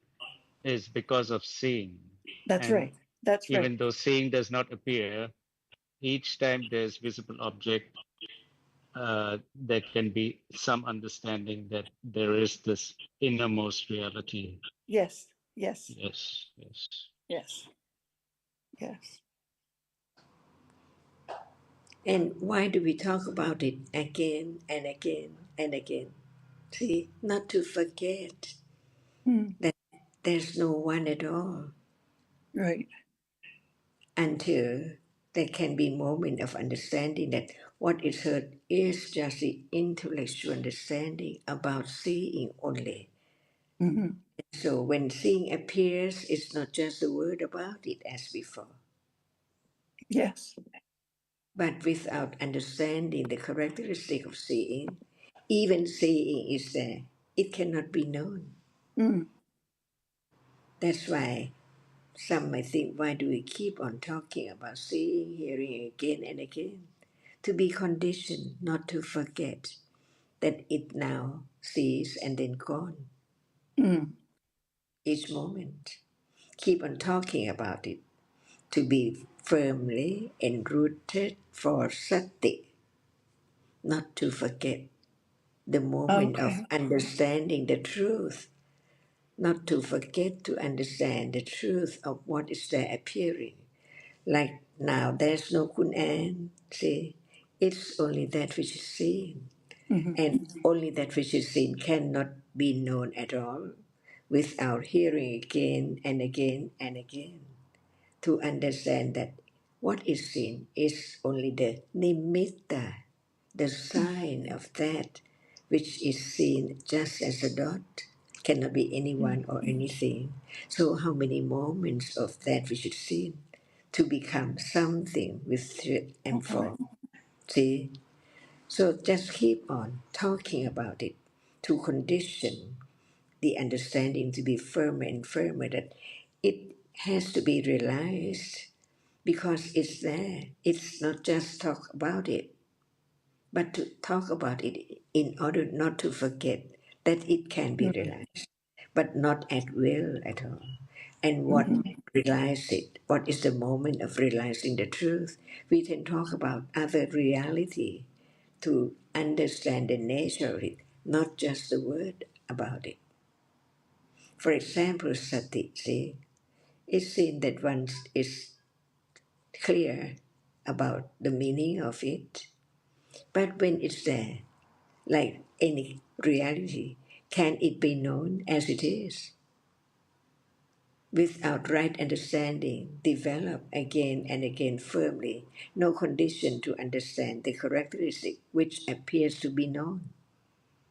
is because of seeing.
That's
And
right. That's right.
even though seeing does not appear, each time there's visible object, there can be some understanding that there is this innermost reality.
Yes. Yes.
Yes, yes.
Yes. Yes.
And why do we talk about it again and again and again? See, not to forget
Mm,
that there's no one at all
right.
until there can be moment of understanding that what is heard is just the intellectual understanding about seeing only.
Hmm.
So when seeing appears, it's not just a word about it as before.
Yes.
But without understanding the characteristic of seeing, even seeing is there. It cannot be known.
Mm,
That's why some may think, why do we keep on talking about seeing, hearing again and again? To be conditioned, not to forget that it now sees and then gone
mm.
each moment. Keep on talking about it to be firmly enrooted for sati, not to forget the moment of
Okay.
understanding the truth, not to forget to understand the truth of what is there appearing. Like now, there's no Kun An, see, it's only that which is seen,
Hmm.
and only that which is seen cannot be known at all without hearing again and again and again to understand that what is seen is only the nimitta, the sign of that which is seen just as a dot, cannot be anyone or anything. So, how many moments of that which is seen to become something with thread and form? See? So, just keep on talking about it to condition the understanding to be firmer and firmer that it has to be realized because it's there. It's not just talk about it, but to talk about it in order not to forget that it can be realized, but not at will at all. And what
Hmm.
realize it? What is the moment of realizing the truth? We can talk about other reality to understand the nature of it, not just the word about it. For example, sati, see, it's seen that once is clear about the meaning of it, but when it's there, like any reality, can it be known as it is? without right understanding, develop again and again firmly, no condition to understand the characteristic which appears to be known.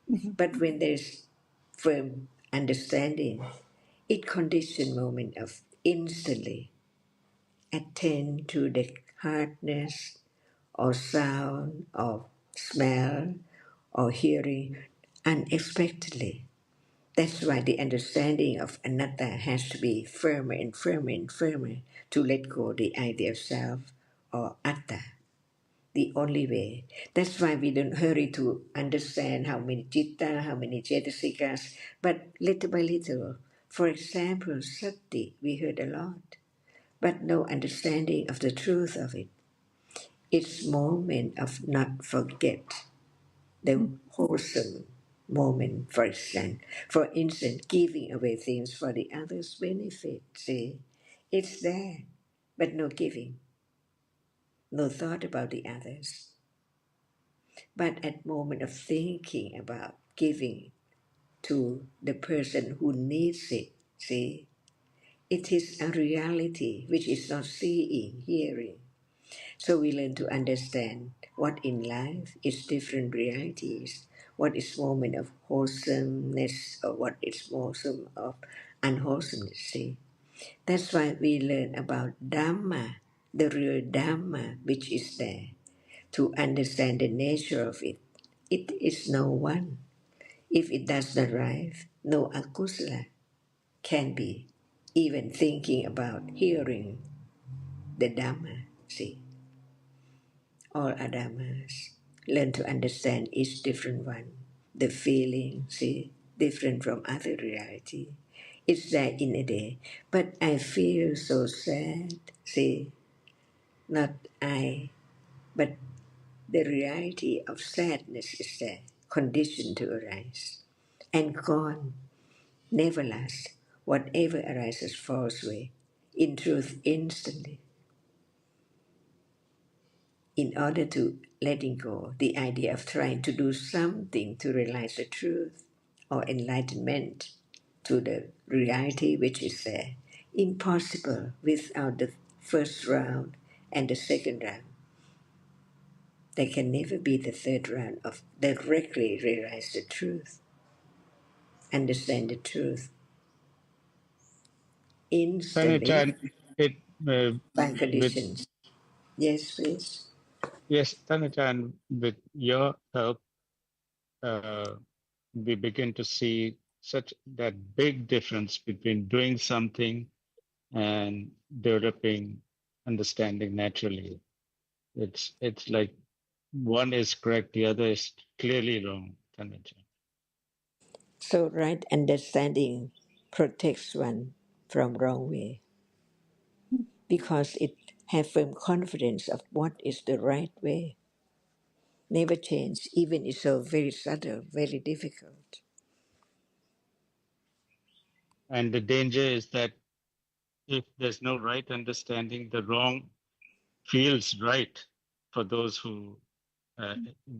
Mhm.
But when there's firm understanding, it condition moment of instantly attend to the hardness or sound or smell or hearing unexpectedly. That's why the understanding of anatta has to be firmer and firmer and firmer to let go the idea of self or atta, the only way. That's why we don't hurry to understand how many citta, how many cetasikas, but little by little. For example, sati, we heard a lot, but no understanding of the truth of it. It's moment of not forget the wholesome moment, for instance, giving away things for the other's benefit. See, it's there, but no giving, no thought about the others. But at moment of thinking about giving to the person who needs it, see, it is a reality which is not seeing, hearing. So we learn to understand what in life is different realities, what is moment of wholesomeness or what is wholesome of unwholesomeness. See? That's why we learn about Dhamma, the real Dhamma which is there, to understand the nature of it. It is no one. If it does not rise, no akusala can be, even thinking about hearing the Dhamma. See? All Adamas learn to understand each different one. The feeling, see, different from other reality. It's there in a day. But I feel so sad, see, not I, but the reality of sadness is there, conditioned to arise. And gone, never lasts. Whatever arises falls away. In truth, instantly. In order to letting go the idea of trying to do something to realize the truth or enlightenment to the reality which is there. Impossible without the first round and the second round. There can never be the third round of directly realize the truth, understand the truth instantly
Tanachan, it
by
with
conditions. Yes, please.
yes, Tanachan, with your help, uh, we begin to see such that big difference between doing something and developing understanding naturally. It's like one is correct, the other is clearly wrong, Tanachan.
So right understanding protects one from wrong way, because it have firm confidence of what is the right way. Never change, even it's so very subtle, very difficult.
And the danger is that if there's no right understanding, the wrong feels right for those who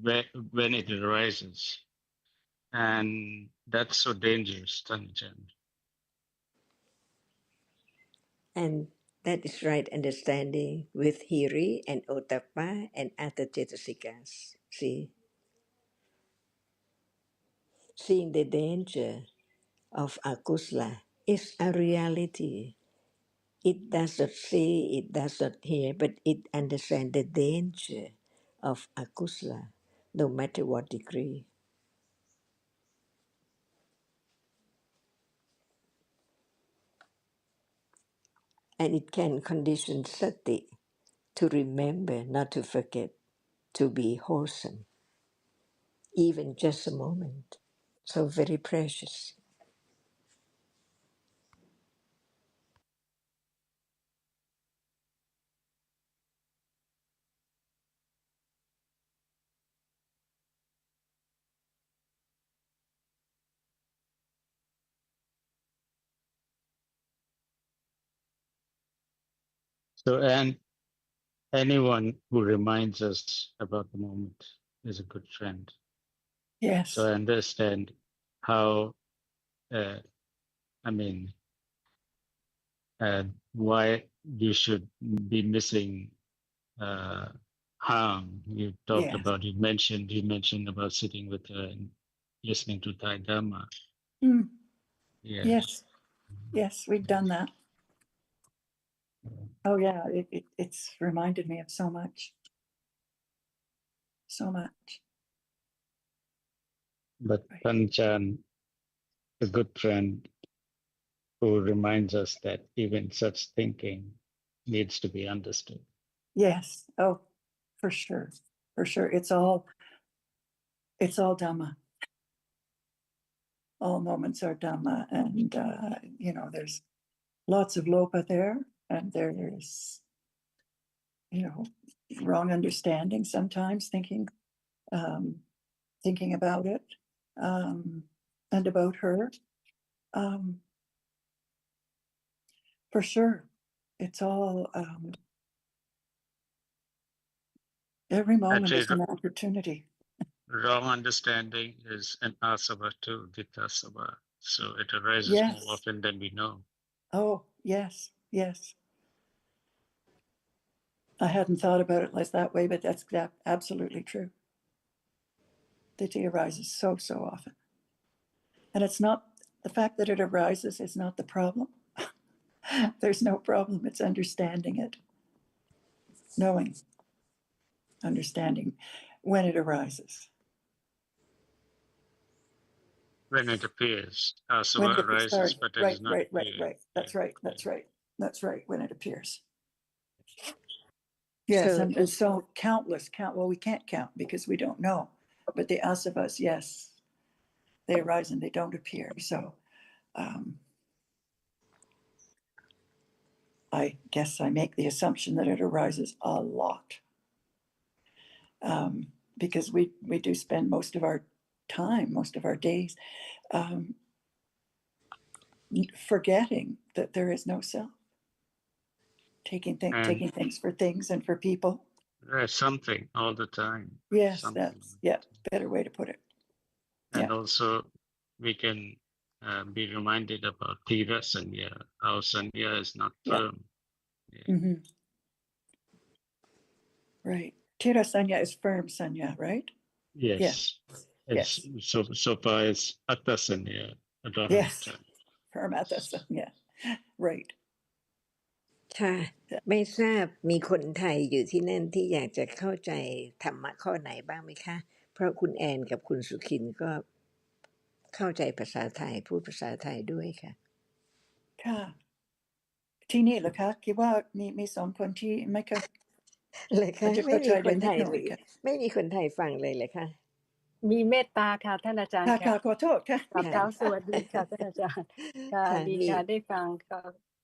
when it arises, and that's so dangerous, Tanachan.
And that is right understanding with hiri and otapa and other cetasikas. See, seeing the danger of akusla is a reality. It does not see, it does not hear, but it understands the danger of akusla, no matter what degree. And it can condition sati to remember, not to forget, to be wholesome, even just a moment. So very precious.
So, and anyone who reminds us about the moment is a good friend. So
Yes.
I understand how, uh, I mean, why you should be missing harm. You talked
Yes.
about, you mentioned about sitting with her and listening to Thai Dhamma.
Mm.
Yeah.
Yes. Yes, we've done that. Oh yeah, it's reminded me of so much. So much.
But
Right.
Panchan, a good friend who reminds us that even such thinking needs to be understood.
Yes. Oh, for sure. For sure. It's all Dhamma. All moments are Dhamma. And, there's lots of lopa there, and there's, wrong understanding sometimes, thinking about it, and about her. For sure. It's all, every moment
Actually,
is an opportunity.
wrong understanding is an asava too, vitasava. So it arises
Yes.
more often than we know.
Oh, yes, yes. I hadn't thought about it like that way, but that's absolutely true. Diti arises so often. And it's not, the fact that it arises is not the problem. There's no problem. It's understanding it. Knowing, understanding when it arises.
When it appears,
When
asava
it
arises,
starts.
but it is not
Right.
appearing.
That's right. That's right. When it appears.
So
Yes, and so countless, well, we can't count because we don't know. But the asavas, yes, they arise and they don't appear. So I guess I make the assumption that it arises a lot. Because we do spend most of our time, most of our days, forgetting that there is no self. Taking things for things and for people.
There's something all the time.
Yes,
something.
that's better way to put it.
And also we can be reminded about Tira Sanya. Our Sanya is not firm. Yeah.
Mm-hmm. Right. Tira Sanya is firm Sanya, right?
Yes.
Yes.
So far as Atta Sanya, a lot of
Yes.
time.
Firm Atta Sanya. Right.
ค่ะไม่ทราบมีคนไทยอยู่ที่นั่นที่อยากจะเข้าใจธรรมะข้อไหนบ้างไหมคะเพราะคุณแอนกับคุณสุขินก็เข้าใจภาษาไทยพูดภาษาไทยด้วยค่ะ
ค่ะที่นี่เหรอคะคิดว่ามีสองคนที่ไม่เข้า
เลยค่ะ
อาจจะ
ไม่
เข้าใจ
มีค
ได้
น
นิ
ไท
ด
ย
หน่อยค่ะ
ไม่มีคนไทยฟังเลยเลยค่ะ
มีเมตตาค่ะท่านอาจารย์
ค่ะ
ค่ะ
ขอโทษค่ะ
กราบ
ค่ะ
เท้าสวัสดีค่ะท่านอาจารย์ค่ะ
ค่ะ
ดี
มี
ค่ะได้ฟังก็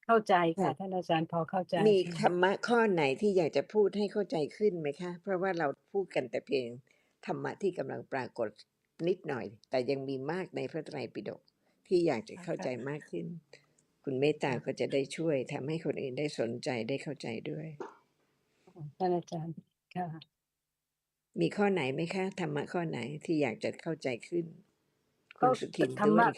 เข้าใจค่ะ
ค่ะ
ท่านอาจารย์พอเข้าใจ
มี
ค่ะ
ธรรมะข้อไหนที่อยากจะพูดให้เข้าใจขึ้นไหมคะเพราะว่าเราพูดกันแต่เพียงธรรมะที่กำลังปรากฏนิดหน่อยแต่ยังมีมากในพระไตรปิฎกที่อยากจะเข้าใจมากขึ้นคุณเมตตาก็จะได้ช่วยทำให้คนอื่นได้สนใจได้เข้าใจด้วย
ท่านอาจารย์ค่ะ
มีข้อไหนไหมคะธรรมะข้อไหนที่อยากจะเข้าใจขึ้นคุ
ก็
ณสุขิน
ธรร
ด้ว
มะ
ย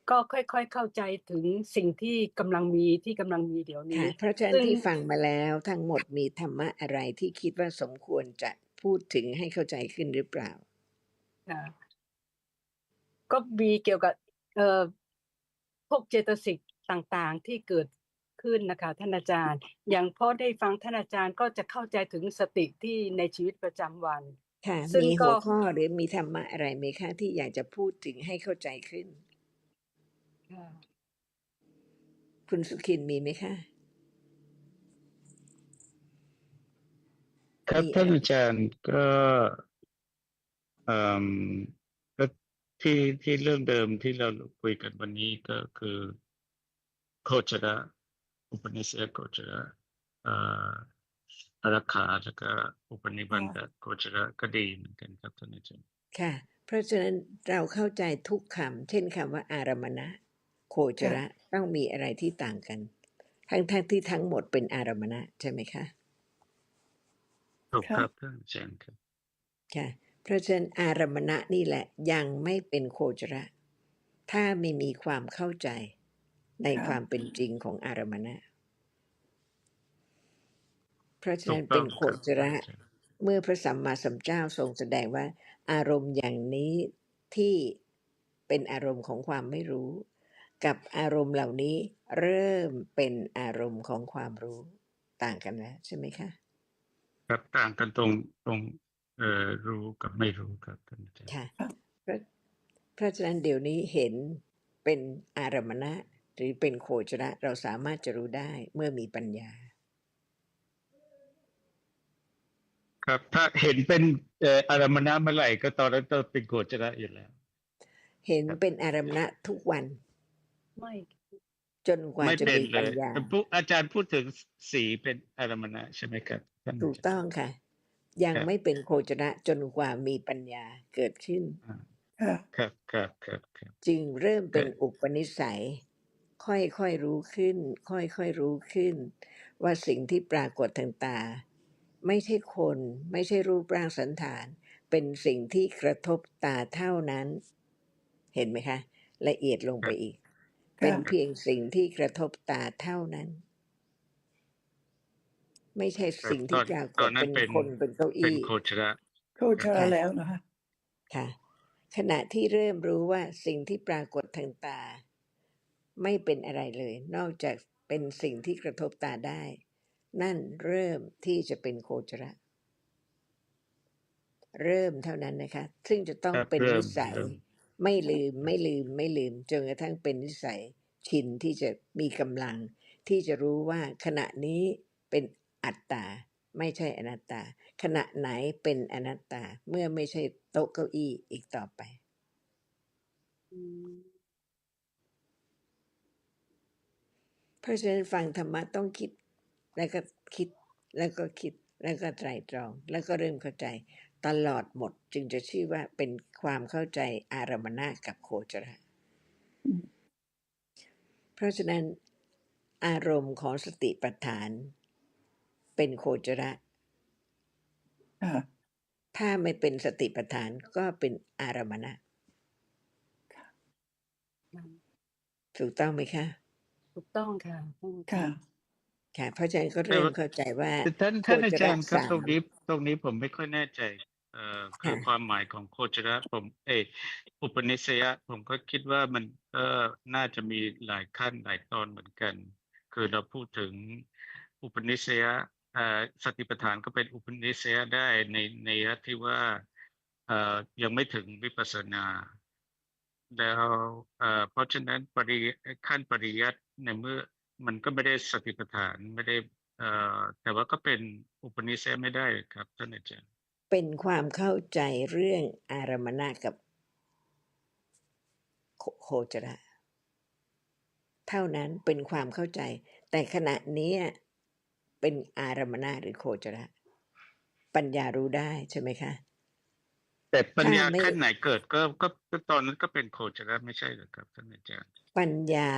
ก็ค่อยๆเข้าใจถึงสิ่งที่กำลังมีเดี๋ยว
ค่ะ
นี้
เพราะฉะนั้น
ซึ่ง
ที่ฟังมาแล้วทั้งหมดมีธรรมะอะไรที่คิดว่าสมควรจะพูดถึงให้เข้าใจขึ้นหรือเปล่า
ก็มีเกี่ยวกับพวกเจตสิกต่างๆที่เกิดขึ้นนะคะท่านอาจารย์อย่างพอได้ฟังท่านอาจารย์ก็จะเข้าใจถึงสติที่ในชีวิตประจำวัน
ค่ะ
ซึ่ง
มี
ก็
หัวข้อหรือมีธรรมะอะไรไหมคะที่อยากจะพูดถึงให้เข้าใจขึ้น คุณสุขินมีไหมคะ
ครับ
มี
ท่าน
อะไร
อาจารย์ก็ก็ที่เรื่องเดิมที่เราคุยกันวันนี้ก็คือโคจระอุปนิสัยโคจระอารักขาแล้วก็อุปนิบันดะโคจระก็ดีเหมือนกันครับท่านอาจารย์
ค่ะ เพราะฉะนั้นเราเข้าใจทุกคำเช่นคำว่าอารมณะโคจระต้องมีอะไรที่ต่างกันทั้งที่ทั้งหมดเป็นอารมณะใช่ไหมคะ
ถูกครับท่านอาจารย์ครับ
ค่ะ เพราะฉะนั้นอารมณะนี่แหละยังไม่เป็นโคจระถ้าไม่มีความเข้าใจ ในความเป็นจริงของอารมณะเพราะฉะนั้นเป็นโคจระเมื่อพระสัมมาสัมพุทธเจ้าทรงแสดงว่าอารมณ์อย่างนี้ที่เป็นอารมณ์ของความไม่รู้กับอารมณ์เหล่านี้เริ่มเป็นอารมณ์ของความรู้ต่างกันแล้วใช่ไหมคะ
ครับต่างกันตรงรู้กับไม่รู้ครับท่านอาจารย์
ค่ะเพราะฉะนั้นเดี๋ยวนี้เห็นเป็นอารมณะหรือเป็นโคจระเราสามารถจะรู้ได้เมื่อมีปัญญา
ครับถ้าเห็นเป็นอารมณะเมื่อไหร่ก็ตอนนั้นต้องเป็นโกจระอยู่แล้ว
เห็นเป็นอารมณะทุกวัน
ไม่
จนกว่า
ไม่
จะ
เป็นเล
มีปัญ
ย
ญา
อาจารย์พูดถึงสีเป็นอารมณะใช่ไหมครับท่านอา
ถูก
จารย์
ต้องค่ะยัง
ครับ
ไม่เป็นโคจระจนกว่ามีปัญญาเกิดขึ้น
ค่ะ
ครับ
จึงเริ่มเป็น
แต่
อุปนิสัยค่อยๆรู้ขึ้นค่อยๆรู้ขึ้นว่าสิ่งที่ปรากฏทางตาไม่ใช่คนไม่ใช่รูปร่างสันฐานเป็นสิ่งที่กระทบตาเท่านั้นเห็นไหมคะละเอียดลง
ครับ
ไปอีกเป็น
ค่ะ
เพียงสิ่งที่กระทบตาเท่านั้นไม่ใช่
ครับ
สิ่งที่ปรากฏเป็น
ตอนนั้น
คนเป็นเก้าอี้
เป็นโคจระ
โคจร
ค่ะ
แล้วนะคะ
ค่ะขณะที่เริ่มรู้ว่าสิ่งที่ปรากฏทางตาไม่เป็นอะไรเลยนอกจากเป็นสิ่งที่กระทบตาได้นั่นเริ่มที่จะเป็นโคจระเริ่มเท่านั้นนะคะซึ่งจะต้องเป็น
ครับเริ่ม
นิสัย
เริ่ม
ไม่ลืมไม่ลืมไม่ลืมจนกระทั่งเป็นนิสัยชินที่จะมีกำลังที่จะรู้ว่าขณะนี้เป็นอัตตาไม่ใช่อนัตตาขณะไหนเป็นอนัตตาเมื่อไม่ใช่โต๊ะเก้าอี้อีกต่อไปเพราะฉะนั้นฟังธรรมะต้องคิดแล้วก็คิดแล้วก็คิดแล้วก็ไตร่ตรองแล้วก็เริ่มเข้าใจตลอดหมดจึงจะชื่อว่าเป็นความเข้าใจอารมณะกับโคจร เพราะฉะนั้นอารมณ์ของสติปัฏฐานเป็นโคจระ
ค่ะ
ถ้าไม่เป็นสติปัฏฐานก็เป็นอารมณะถูกต้องไหมคะ
ถูกต้องค่ะท่านอาจา
ค่ะ
รย์
ค่ะเพราะฉะนั้นก็
แต่ว่า
เริ่มเข้าใจว่า
แต่ท่าน
โค
ท่านอา
จระ
จารย์ครับ
สาม
ตรงนี้ผมไม่ค่อยแน่ใจคือ
ค่ะ
ความหมายของโคจระผมอุปนิสัยผมก็คิดว่ามันก็น่าจะมีหลายขั้นหลายตอนเหมือนกันคือเราพูดถึงอุปนิสัยสติปัฏฐานก็เป็นอุปนิสัยได้ในที่ว่ายังไม่ถึงวิปัสสนาแล้วเพราะฉะนั้นขั้นปริยัติในเมื่อมันก็ไม่ได้สติปัฏฐานไม่ได้แต่ว่าก็เป็นอุปนิสัยไม่ได้ครับท่านอาจารย์
เป็นความเข้าใจเรื่องอารมณะกับโคจระเท่านั้นเป็นความเข้าใจแต่ขณะนี้เป็นอารมณะหรือโคจระปัญญารู้ได้ใช่ไหมคะ
แต่ปัญญา
ถ้าไม่
ขั้นไหนเกิดก็ตอนนั้นก็เป็นโคจรไม่ใช่เหรอครับท่านอาจารย์
ปัญญา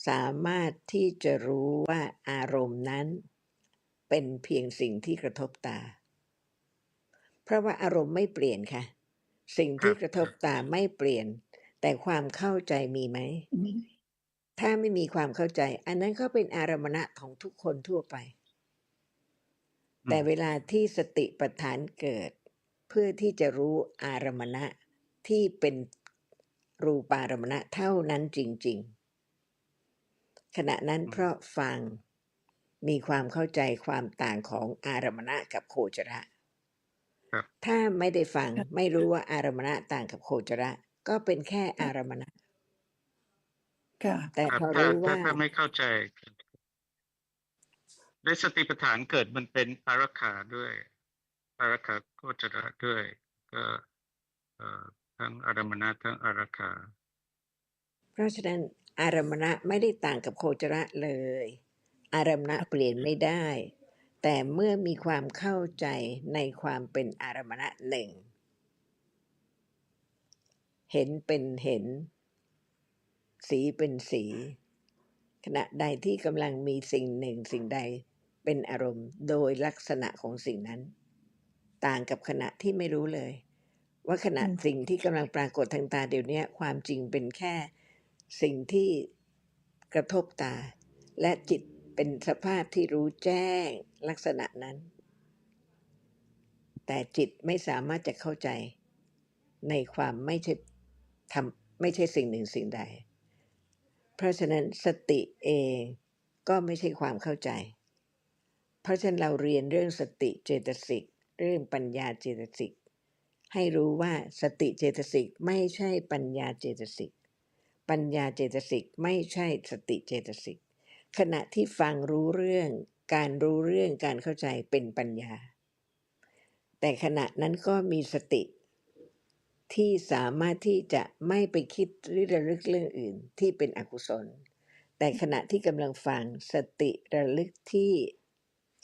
สามารถที่จะรู้ว่าอารมณ์นั้นเป็นเพียงสิ่งที่กระทบตาเพราะว่าอารมณ์ไม่เปลี่ยนค่ะสิ่งที่กระทบตาไม่เปลี่ยนแต่ความเข้าใจมีไหม
อืม
ถ้าไม่มีความเข้าใจอันนั้นก็เป็นอารมณะของทุกคนทั่วไปแต่เวลาที่สติปัฏฐานเกิดเพื่อที่จะรู้อารมณะที่เป็นรูปารมณะเท่านั้นจริงๆขณะนั้นเพราะฟัง มีความเข้าใจความต่างของอารมณะกับโคจระ
ครับ
ถ้าไม่ได้ฟังไม่รู้ว่าอารมณะต่างกับโคจระก็เป็นแค่อารมณะ
ค่ะ
แต่พอ
ถ้า
รู้ว่า
ถ้าไม่เข้าใจในสติปัฏฐานเกิดมันเป็นอารักขาด้วยอารักขาโคจรด้วยก็เอ่อทั้งอารมณะทั้งอารักขา
เพราะฉะนั้นอารมณะไม่ได้ต่างกับโคจระเลยอารมณะเปลี่ยนไม่ได้แต่เมื่อมีความเข้าใจในความเป็นอารมณะหนึ่งเห็นเป็นเห็นสีเป็นสีขณะใดที่กำลังมีสิ่งหนึ่งสิ่งใดเป็นอารมณ์โดยลักษณะของสิ่งนั้น ต่างกับขณะที่ไม่รู้เลยว่าขณะ
อืม
สิ่งที่กำลังปรากฏทางตาเดี๋ยวนี้ความจริงเป็นแค่สิ่งที่ กระทบตาและจิตเป็นสภาพที่รู้แจ้งลักษณะนั้นแต่จิตไม่สามารถจะเข้าใจในความไม่ใช่สิ่งหนึ่งสิ่งใดเพราะฉะนั้นสติเองก็ไม่ใช่ความเข้าใจเพราะฉะนั้นเราเรียนเรื่องสติเจตสิกเรื่องปัญญาเจตสิกให้รู้ว่าสติเจตสิกไม่ใช่ปัญญาเจตสิกปัญญาเจตสิกไม่ใช่สติเจตสิกขณะที่ฟังรู้เรื่องการรู้เรื่องการเข้าใจเป็นปัญญาแต่ขณะนั้นก็มีสติที่สามารถที่จะไม่ไปคิดหรือระลึกเรื่องอื่นที่เป็นอกุศลแต่ขณะที่กำลังฟังสติระลึกที่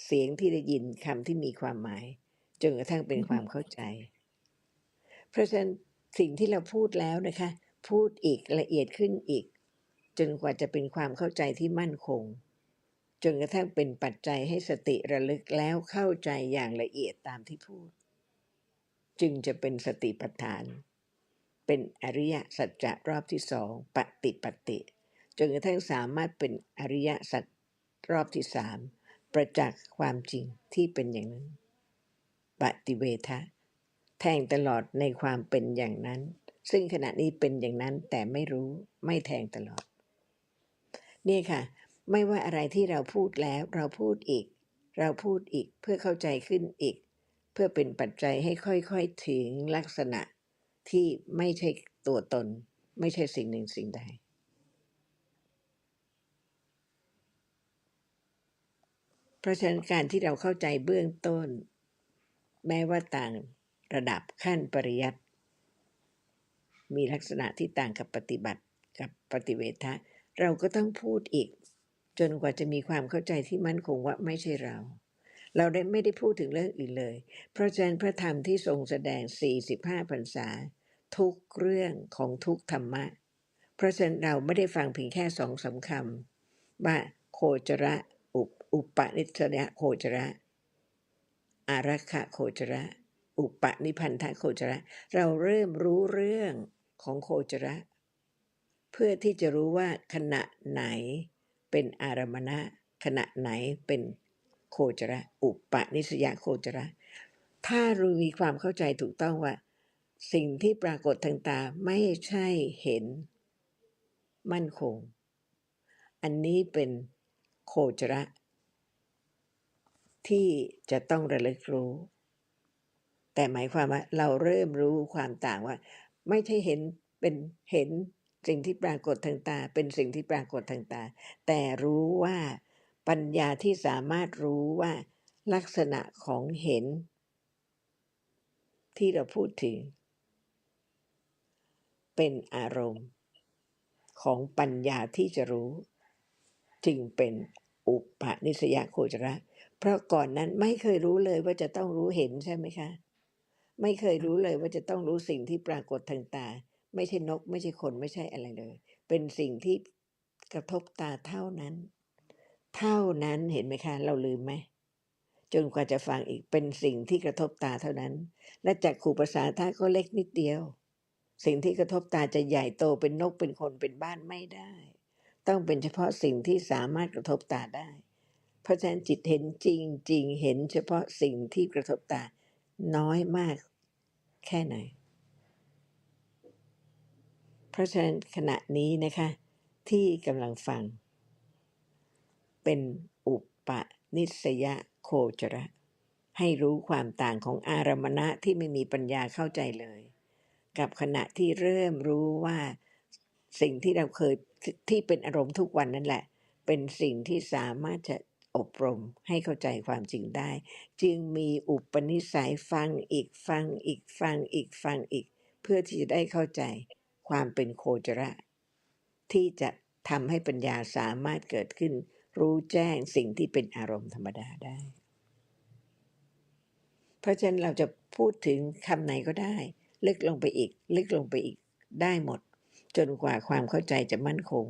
เสียงที่ได้ยินคำที่มีความหมายจนกระทั่งเป็นความเข้าใจเพราะฉะนั้นสิ่งที่เราพูดแล้วนะคะพูดอีกละเอียดขึ้นอีกจนกว่าจะเป็นความเข้าใจที่มั่นคงจนกระทั่งเป็นปัจจัยให้สติระลึกแล้วเข้าใจอย่างละเอียดตามที่พูดจึงจะเป็นสติปัฏฐานเป็นอริยสัจจะรอบที่สองปฏิปัติจนกระทั่งสามารถเป็นอริยสัจรอบที่สามประจักษ์ความจริงที่เป็นอย่างนั้นปฏิเวทะแทงตลอดในความเป็นอย่างนั้นซึ่งขณะนี้เป็นอย่างนั้นแต่ไม่รู้ไม่แทงตลอดนี่ค่ะไม่ว่าอะไรที่เราพูดแล้วเราพูดอีกเราพูดอีกเพื่อเข้าใจขึ้นอีกเพื่อเป็นปัจจัยให้ค่อยๆถึงลักษณะที่ไม่ใช่ตัวตนไม่ใช่สิ่งหนึ่งสิ่งใดเพราะฉะนั้นการที่เราเข้าใจเบื้องต้นแม้ว่าต่างระดับขั้นปริยัติมีลักษณะที่ต่างกับปฏิบัติกับปฏิเวทะเราก็ต้องพูดอีกจนกว่าจะมีความเข้าใจที่มั่นคงว่าไม่ใช่เราไม่ได้พูดถึงเรื่องอื่นเลยเพราะฉะนั้นพระธรรมที่ทรงแสดง45พรรษาทุกเรื่องของทุกธรรมะเพราะฉะนั้นเราไม่ได้ฟังเพียงแค่2-3 คำว่าโคจระอุปนิสยโคจระอารักขโคจระอุปนิพันธโคจระเราเริ่มรู้เรื่องของโคจระเพื่อที่จะรู้ว่าขณะไหนเป็นอารมณะขณะไหนเป็นโคจระอุปนิสยโคจระถ้าเรามีความเข้าใจถูกต้องว่าสิ่งที่ปรากฏทางตาไม่ใช่เห็นมั่นคงอันนี้เป็นโคจระที่จะต้องระลึกรู้แต่หมายความว่าเราเริ่มรู้ความต่างว่าไม่ใช่เห็นเป็นเห็นสิ่งที่ปรากฏทางตาเป็นสิ่งที่ปรากฏทางตาแต่รู้ว่าปัญญาที่สามารถรู้ว่าลักษณะของเห็นที่เราพูดถึงเป็นอารมณ์ของปัญญาที่จะรู้จึงเป็นอุปนิสยโคจระเพราะก่อนนั้นไม่เคยรู้เลยว่าจะต้องรู้เห็นใช่ไหมคะไม่เคยรู้เลยว่าจะต้องรู้สิ่งที่ปรากฏทางตาไม่ใช่นกไม่ใช่คนไม่ใช่อะไรเลยเป็นสิ่งที่กระทบตาเท่านั้นเห็นไหมคะเราลืมไหมจนกว่าจะฟังอีกเป็นสิ่งที่กระทบตาเท่านั้นและจักขุประสาทะก็เล็กนิดเดียวสิ่งที่กระทบตาจะใหญ่โตเป็นนกเป็นคนเป็นบ้านไม่ได้ต้องเป็นเฉพาะสิ่งที่สามารถกระทบตาได้เพราะฉะนั้นจิตเห็นจริงเห็นเฉพาะสิ่งที่กระทบตาน้อยมากแค่ไหนเพราะฉะนั้นขณะนี้นะคะที่กำลังฟังเป็นอุปนิสยโคจระให้รู้ความต่างของอารมณะที่ไม่มีปัญญาเข้าใจเลยกับขณะที่เริ่มรู้ว่าสิ่งที่เราเคยที่เป็นอารมณ์ทุกวันนั่นแหละเป็นสิ่งที่สามารถจะอบรมให้เข้าใจความจริงได้จึงมีอุปนิสัยฟังอีกเพื่อที่จะได้เข้าใจความเป็นโคจระที่จะทำให้ปัญญาสามารถเกิดขึ้นรู้แจ้งสิ่งที่เป็นอารมณ์ธรรมดาได้เพราะฉะนั้นเราจะพูดถึงคำไหนก็ได้ลึกลงไปอีกได้หมดจนกว่าความเข้าใจจะมั่นคง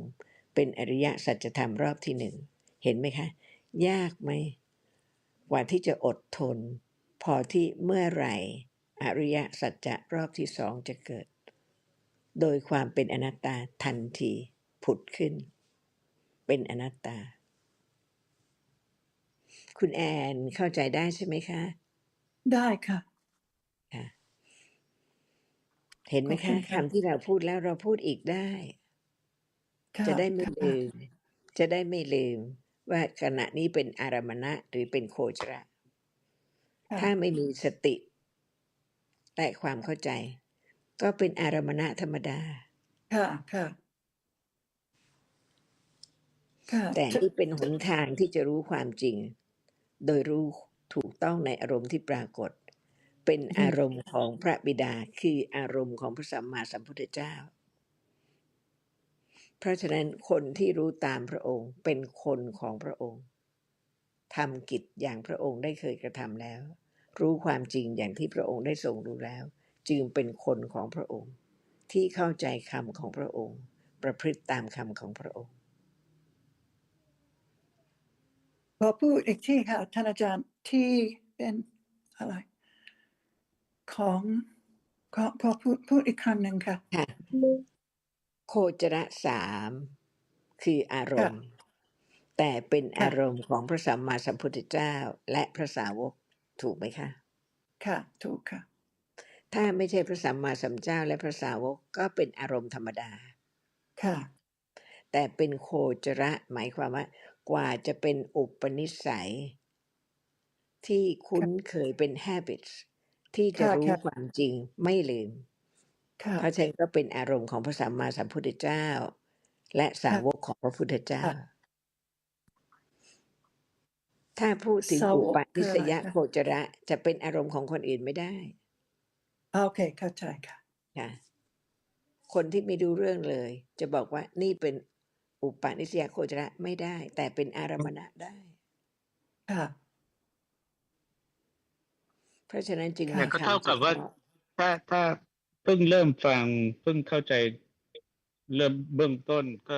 เป็นอริยสัจธรรมรอบที่หนึ่งเห็นไหมคะยากไหมกว่าที่จะอดทนพอที่เมื่อไหร่อริยสัจจะรอบที่สองจะเกิดโดยความเป็นอนัตตาทันทีผุดขึ้น เป็นอนัตตาคุณแอนเข้าใจได้ใช่ไหมคะ
ได้ค่ะ
ค่ะเห็นไหมคะคำที่เราพูดแล้วเราพูดอีกได้จะได้ไม่ลืมจะได้ไม่ลืมว่าขณะนี้เป็นอารมณะหรือเป็นโคจระถ้าไม่มีสติและความเข้าใจก็เป็นอารมณะธรรมดา
ค่ะค่ะค่ะ
แต่นี่เป็นหนทางที่จะรู้ความจริงโดยรู้ถูกต้องในอารมณ์ที่ปรากฏเป็นอารมณ์ของพระบิดาคืออารมณ์ของพระสัมมาสัมพุทธเจ้าเพราะฉะนั้นคนที่รู้ตามพระองค์เป็นคนของพระองค์ทำกิจอย่างพระองค์ได้เคยกระทำแล้วรู้ความจริงอย่างที่พระองค์ได้ทรงรู้แล้วจึงเป็นคนของพระองค์ที่เข้าใจคำของพระองค์ประพฤติตามคำของพระองค์
ขอพูดอีกที่ค่ะท่านอาจารย์ที่เป็นอะไรของขอพูดอีกครั้งหนึ่งค่ะ
ค่ะโคจรสามคืออารมณ์แต่เป็นอารมณ์ของพระสัมมาสัมพุทธเจ้าและพระสาวกถูกไหมคะ
ค่ะถูกค่ะ
ถ้าไม่ใช่พระสัมมาสัมพุทธเจ้าและพระสาวกก็เป็นอารมณ์ธรรมดา
ค่ะ
แต่เป็นโคจระหมายความว่ากว่าจะเป็นอุปนิสัยที่คุ้นเคยเป็น habits ที่จะรู้ความจริงไม่ลืมเพราะฉะนั้นก็เป็นอารมณ์ของพระสัมมาสัมพุทธเจ้าและสาวกของพระพุทธเจ้าถ้าพูดถึงอุปนิสยโคจระจะเป็นอารมณ์ของคนอื่นไม่ได้
โอเคเข้าใจค่ะ
ค่ะคนที่ไม่ดูเรื่องเลยจะบอกว่านี่เป็นอุปนิสยโคจระไม่ได้แต่เป็นอารมณะได้
ค่ะ
เพราะฉะนั้นจึง
แต่
มี
ก็เท่า
คำเฉ
กับว่า
พาะ
ถ้าเพิ่งเริ่มฟังเพิ่งเข้าใจเริ่มเบื้องต้นก็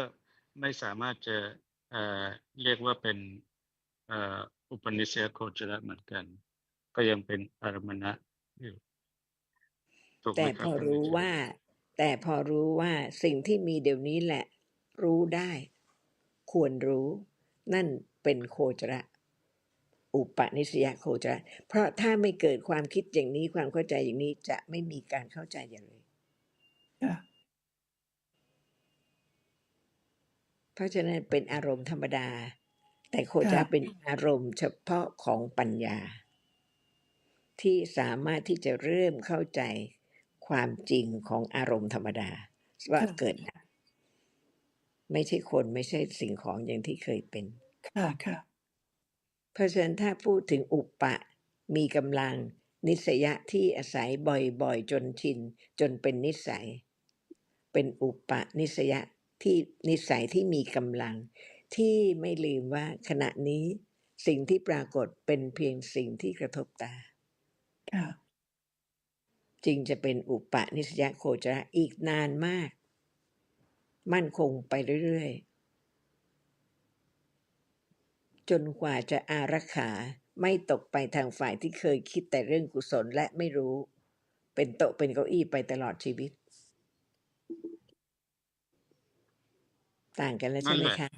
ไม่สามารถจะเอ่อเรียกว่าเป็นเอ่ออุปนิสัยโคจรเหมือนกันก็ยังเป็นอารมณะอยู่ถูกไหม
แต่พอ
ครับท่าน
รู้
อาจารย์
ว่าสิ่งที่มีเดี๋ยวนี้แหละรู้ได้ควรรู้นั่นเป็นโคจระอุปนิสยโคจระเพราะถ้าไม่เกิดความคิดอย่างนี้ความเข้าใจอย่างนี้จะไม่มีการเข้าใจอย่างเลยเพราะฉะนั้นเป็นอารมณ์ธรรมดาแต่โคจระเป็นอารมณ์เฉพาะของปัญญาที่สามารถที่จะเริ่มเข้าใจความจริงของอารมณ์ธรรมดาว่าเกิดดับไม่ใช่คนไม่ใช่สิ่งของอย่างที่เคยเป็น
ค่ะ
เพราะฉะนั้นถ้าพูดถึงอุปะมีกำลังนิสยะที่อาศัยบ่อยๆจนชินจนเป็นนิสัยเป็นอุปนิสยะที่นิสัยที่มีกำลังที่ไม่ลืมว่าขณะนี้สิ่งที่ปรากฏเป็นเพียงสิ่งที่กระทบตาจึงจะเป็นอุปนิสยโคจระอีกนานมากมั่นคงไปเรื่อยๆจนกว่าจะอารักขาไม่ตกไปทางฝ่ายที่เคยคิดแต่เรื่องกุศลและไม่รู้เป็นโต๊ะเป็นเก้าอี้ไปตลอดชีวิตต่างกันแล้วใช่ไหมคะ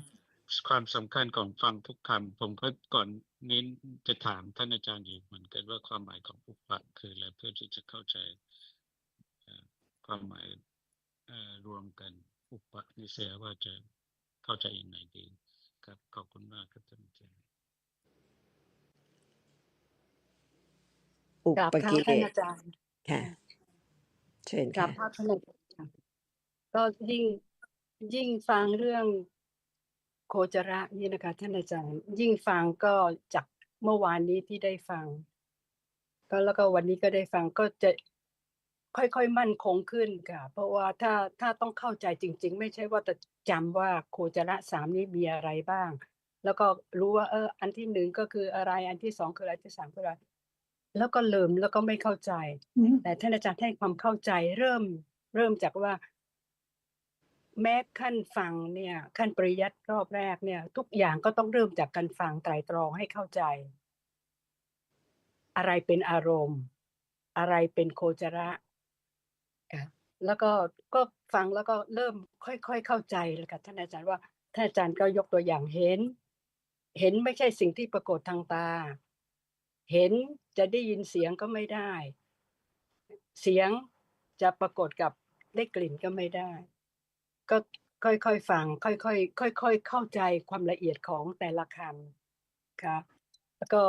ความสำคัญของฟังทุกคำผมก็ก่อนนี้จะถามท่านอาจารย์อยู่เหมือนกันว่าความหมายของอุปะคืออะไรเพื่อที่จะเข้าใจความหมายรวมกันอุปนิสัยว่าจะเข้าใจยังไงดีครับขอบคุณมากครับท่านอาจารย์
อุปกิเลส
ท่านอาจารย์
ค่ะเชิญ
กราบ
ค่ะ
พระท่านอาจารย์ก็ยิ่งฟังเรื่องโคจระนี่นะคะท่านอาจารย์ยิ่งฟังก็จากเมื่อวานนี้ที่ได้ฟังก็แล้วก็วันนี้ก็ได้ฟังก็จะค่อยๆมั่นคงขึ้นค่ะเพราะว่าถ้าต้องเข้าใจจริงๆไม่ใช่ว่าจะจำว่าโคจระสามนี้มีอะไรบ้างแล้วก็รู้ว่าอันที่หนึ่งก็คืออะไรอันที่สองคืออะไรอันที่สามคืออะไรแล้วก็ลืมแล้วก็ไม่เข้าใจแต่ท่านอาจารย์ให้ความเข้าใจเริ่มจากว่าแม้ขั้นฟังเนี่ยขั้นปริยัติรอบแรกเนี่ยทุกอย่างก็ต้องเริ่มจากการฟังไตรตรองให้เข้าใจอะไรเป็นอารมณ์อะไรเป็นโคจระค่ะแล้วก็ฟังแล้วก็เริ่มค่อยๆเข้าใจเลยค่ะท่านอาจารย์ว่า ท่านอาจารย์ก็ยกตัวอย่างเห็นไม่ใช่สิ่งที่ปรากฏทางตาเห็นจะได้ยินเสียงก็ไม่ได้เสียงจะปรากฏกับได้กลิ่นก็ไม่ได้ก็ค่อยๆฟังค่อยๆเข้าใจความละเอียดของแต่ละคำครับแล้วก็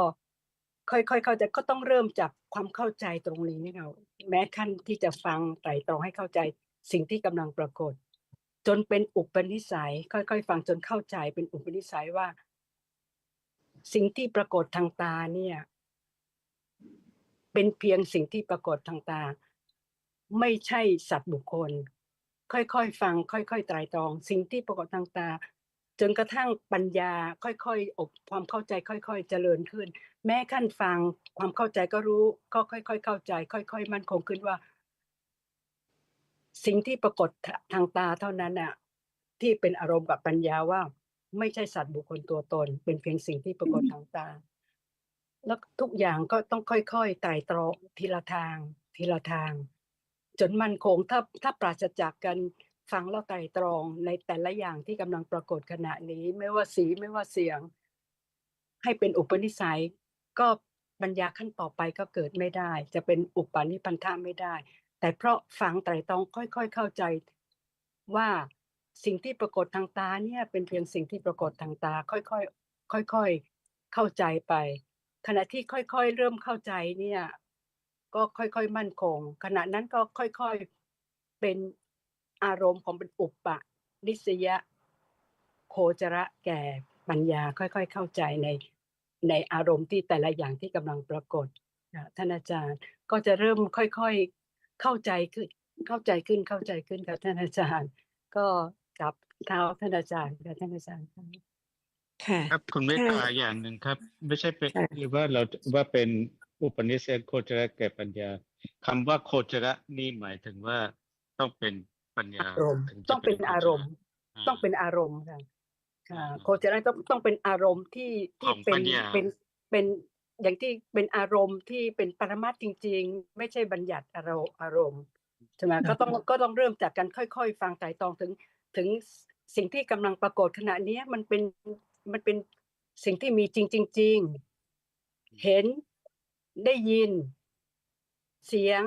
ค่อยๆเข้าใจก็ต้องเริ่มจากความเข้าใจตรงนี้ค่ะแม้ขั้นที่จะฟังไตร่ตรองให้เข้าใจสิ่งที่กำลังปรากฏจนเป็นอุปนิสัยค่อยๆฟังจนเข้าใจเป็นอุปนิสัยว่าสิ่งที่ปรากฏทางตาเนี่ยเป็นเพียงสิ่งที่ปรากฏทางตาไม่ใช่สัตว์บุคคลค่อยๆฟังค่อยๆไตร่ตรองสิ่งที่ปรากฏทางตาจนกระทั่งปัญญาค่อยๆอบความเข้าใจค่อยๆเจริญขึ้นแม้ขั้นฟังความเข้าใจก็รู้ก็ค่อยๆเข้าใจค่อยๆมั่นคงขึ้นว่าสิ่งที่ปรากฏทางตาเท่านั้นน่ะที่เป็นอารมณ์กับปัญญาว่าไม่ใช่สัตว์บุคคลตัวตนเป็นเพียงสิ่งที่ปรากฏทางตาแล้วทุกอย่างก็ต้องค่อยๆไตร่ตรองทีละทางจนมั่นคงถ้าปราศจากการฟังแล้วไตร่ตรองในแต่ละอย่างที่กำลังปรากฏขณะนี้ไม่ว่าสีไม่ว่าเสียงให้เป็นอุปนิสัยก็ปัญญาขั้นต่อไปก็เกิดไม่ได้จะเป็นอุปนิพันธะไม่ได้แต่เพราะฟังไตร่ตรองค่อยๆเข้าใจว่าสิ่งที่ปรากฏทางตาเนี่ยเป็นเพียงสิ่งที่ปรากฏทางตาค่อยๆเข้าใจไปขณะที่ค่อยๆเริ่มเข้าใจเนี่ยก็ค่อยๆมั่นคงขณะนั้นก็ค่อยๆเป็นอารมณ์ของเป็นอุปนิสยโคจระแก่ปัญญาค่อยๆเข้าใจในอารมณ์ที่แต่ละอย่างที่กำลังปรากฏท่านอาจารย์ก็จะเริ่มค่อยๆเข้าใจขึ้นค่ะท่านอาจารย์ก็กับเท้าท่านอาจารย์ค่ะท่านอาจารย์
ค่ะ
ครับคุณเมต
ใช่
ตาอย่างหนึ่งครับไม่ใช่เป็น
ค่ะ
หรือว่าเราว่าเป็นอุปนิสัยโคจรแก่ปัญญาคำว่าโคจระนี่หมายถึงว่าต้องเป็นปัญญา
อารมณ์
ถึงจะ
ต้องเป็น
โคจระ
อารมณ์
อ่า
ต้องเป็นอารมณ์ค่ะ
อ่า
ค่ะโคจรต้องเป็นอารมณ์ที่
ของ
เป็
ปัญญา
เป็นอย่างที่เป็นอารมณ์ที่เป็นปรมัตถ์จริงๆไม่ใช่บัญญัติอารมณ์ใช่ไหมก็ต้องเริ่มจากการค่อยๆฟังไตร่ตรองถึงสิ่งที่กำลังปรากฏขณะนี้มันเป็นสิ่งที่มีจริงๆเห็นได้ยินเสียง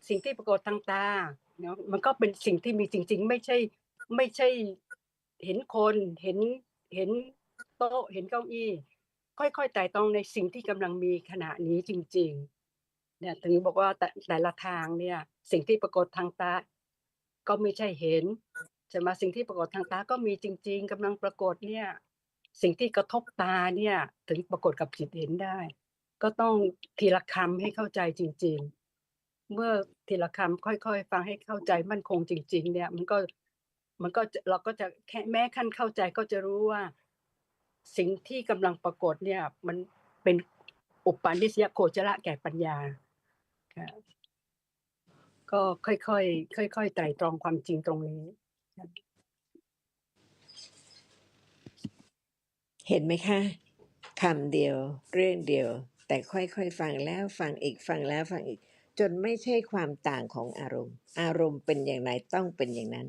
สิ่งที่ปรากฏทางตาเนาะมันก็เป็นสิ่งที่มีจริงๆไม่ใช่เห็นคนเห็นโต๊ะเห็นเก้าอี้ค่อยๆไต่ตรองในสิ่งที่กำลังมีขณะนี้จริงๆเนี่ยถึงบอกว่าแต่ละทางเนี่ยสิ่งที่ปรากฏทางตาก็ไม่ใช่เห็นใช่ไหมสิ่งที่ปรากฏทางตาก็มีจริงๆกำลังปรากฏเนี่ยสิ่งที่กระทบตาเนี่ยถึงปรากฏกับจิตเห็นได้ก็ต้องทีละคำให้เข้าใจจริงๆเมื่อทีละคำค่อยๆฟังให้เข้าใจมั่นคงจริงๆเนี่ยมันก็เราก็จะแค่แม้ขั้นเข้าใจก็จะรู้ว่าสิ่งที่กำลังปรากฏเนี่ยมันเป็นอุปาณิสยโคจระแก่ปัญญาค่ะก็ค่อยๆไตร่ตรองความจริงตรงนี้
เห็นไหมคะคำเดียวเรื่องเดียวแต่ค่อยๆฟังแล้วฟังอีกฟังแล้วฟังอีกจนไม่ใช่ความต่างของอารมณ์เป็นอย่างไรต้องเป็นอย่างนั้น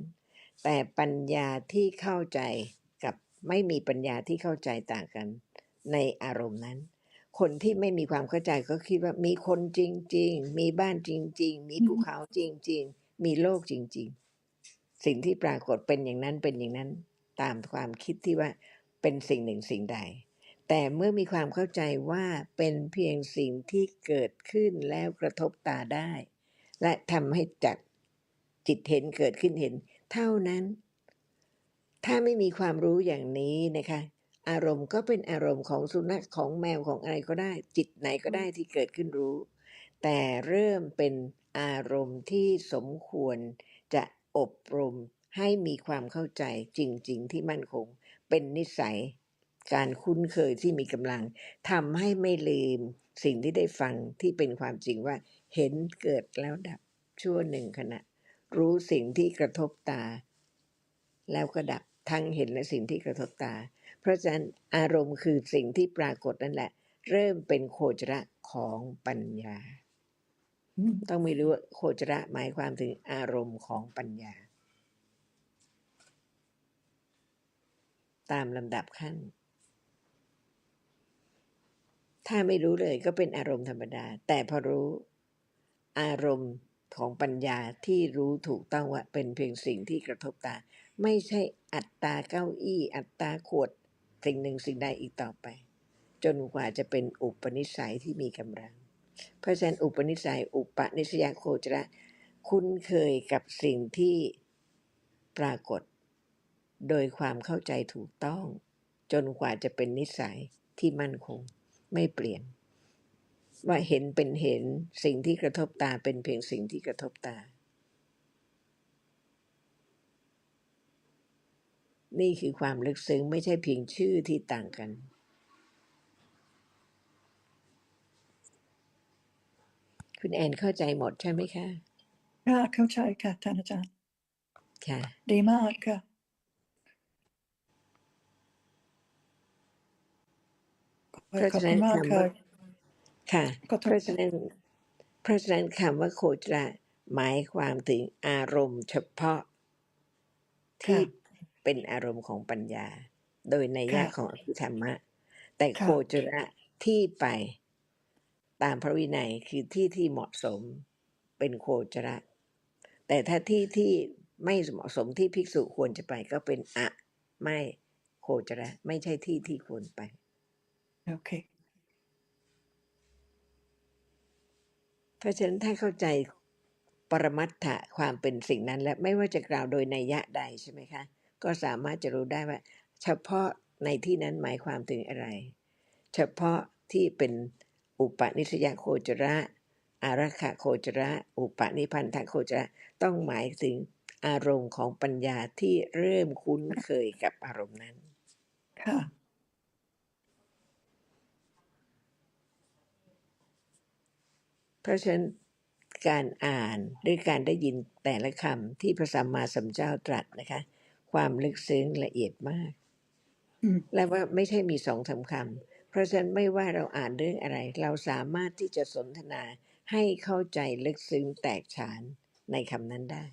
แต่ปัญญาที่เข้าใจกับไม่มีปัญญาที่เข้าใจต่างกันในอารมณ์นั้นคนที่ไม่มีความเข้าใจก็คิดว่ามีคนจริงๆมีบ้านจริงๆมีภูเขาจริงๆมีโลกจริงๆสิ่งที่ปรากฏเป็นอย่างนั้นเป็นอย่างนั้นตามความคิดที่ว่าเป็นสิ่งหนึ่งสิ่งใด แต่เมื่อมีความเข้าใจว่าเป็นเพียงสิ่งที่เกิดขึ้นแล้วกระทบตาได้และทำให้จัดจิตเห็นเกิดขึ้นเห็นเท่านั้นถ้าไม่มีความรู้อย่างนี้นะคะอารมณ์ก็เป็นอารมณ์ของสุนัขของแมวของอะไรก็ได้จิตไหนก็ได้ที่เกิดขึ้นรู้แต่เริ่มเป็นอารมณ์ที่สมควรจะอบรมให้มีความเข้าใจจริงๆที่มั่นคงเป็นนิสัย การคุ้นเคยที่มีกำลังทำให้ไม่ลืมสิ่งที่ได้ฟังที่เป็นความจริงว่าเห็นเกิดแล้วดับชั่วหนึ่งขณะรู้สิ่งที่กระทบตาแล้วก็ดับทั้งเห็นและสิ่งที่กระทบตาเพราะฉะนั้นอารมณ์คือสิ่งที่ปรากฏนั่นแหละเริ่มเป็นโคจระของปัญญาต้องไม่รู้ว่าโคจระหมายความถึงอารมณ์ของปัญญา ตามลำดับขั้นถ้าไม่รู้เลยก็เป็นอารมณ์ธรรมดาแต่พอรู้อารมณ์ของปัญญาที่รู้ถูกต้องว่าเป็นเพียงสิ่งที่กระทบตาไม่ใช่อัตตาเก้าอี้อัตตาขวดสิ่งหนึ่งสิ่งใดอีกต่อไปจนกว่าจะเป็นอุปนิสัยที่มีกำลังเพราะฉะนั้นอุปนิสัยอุปนิสยโคจรคุ้นเคยกับสิ่งที่ปรากฏโดยความเข้าใจถูกต้องจนกว่าจะเป็นนิสัยที่มั่นคงไม่เปลี่ยนว่าเห็นเป็นเห็นสิ่งที่กระทบตาเป็นเพียงสิ่งที่กระทบตานี่คือความลึกซึ้งไม่ใช่เพียงชื่อที่ต่างกันคุณแอนเข้าใจหมดใช่ไหมคะ
ค่ะเข้าใจค่ะท่านอาจารย์
ค่ะ
ดีมากค่ะ
เพราะ
ขอบ
ฉะนั้น
คุณมากค่ะ
ค่ะ
ขอโทษค่ะ
เพราะฉะนั้นคำว่าโคจรหมายความถึงอารมณ์เฉพาะที่
ค่ะ
เป็นอารมณ์ของปัญญาโดยนัยยะ
ค่ะ
ของอภิธรรมะแต่โค
ค่ะ
จรที่ไปตามพระวินัยคือที่ที่เหมาะสมเป็นโคจรแต่ถ้าที่ไม่เหมาะสมที่ภิกษุควรจะไปก็เป็นไม่โคจรไม่ใช่ที่ที่ควรไป
โอเค
เพราะฉะนั้นถ้าเข้าใจปรมัตถะความเป็นสิ่งนั้นและไม่ว่าจะกล่าวโดยนัยยะใดใช่ไหมคะก็สามารถจะรู้ได้ว่าเฉพาะในที่นั้นหมายความถึงอะไรเฉพาะที่เป็นอุปนิสยโคจระอารักขโคจระอุปนิพันธโคจระต้องหมายถึงอารมณ์ของปัญญาที่เริ่มคุ้นเคยกับอารมณ์นั้น
ค่ะ
เพราะฉะนั้นการอ่านหรือการได้ยินแต่ละคำที่พระสัมมาสัมพุทธเจ้าตรัสนะคะความลึกซึ้งละเอียดมากและว่าไม่ใช่มีสองสามคำเพราะฉะนั้นไม่ว่าเราอ่านเรื่องอะไรเราสามารถที่จะสนทนาให้เข้าใจลึกซึ้งแตกฉานในคำนั้นได้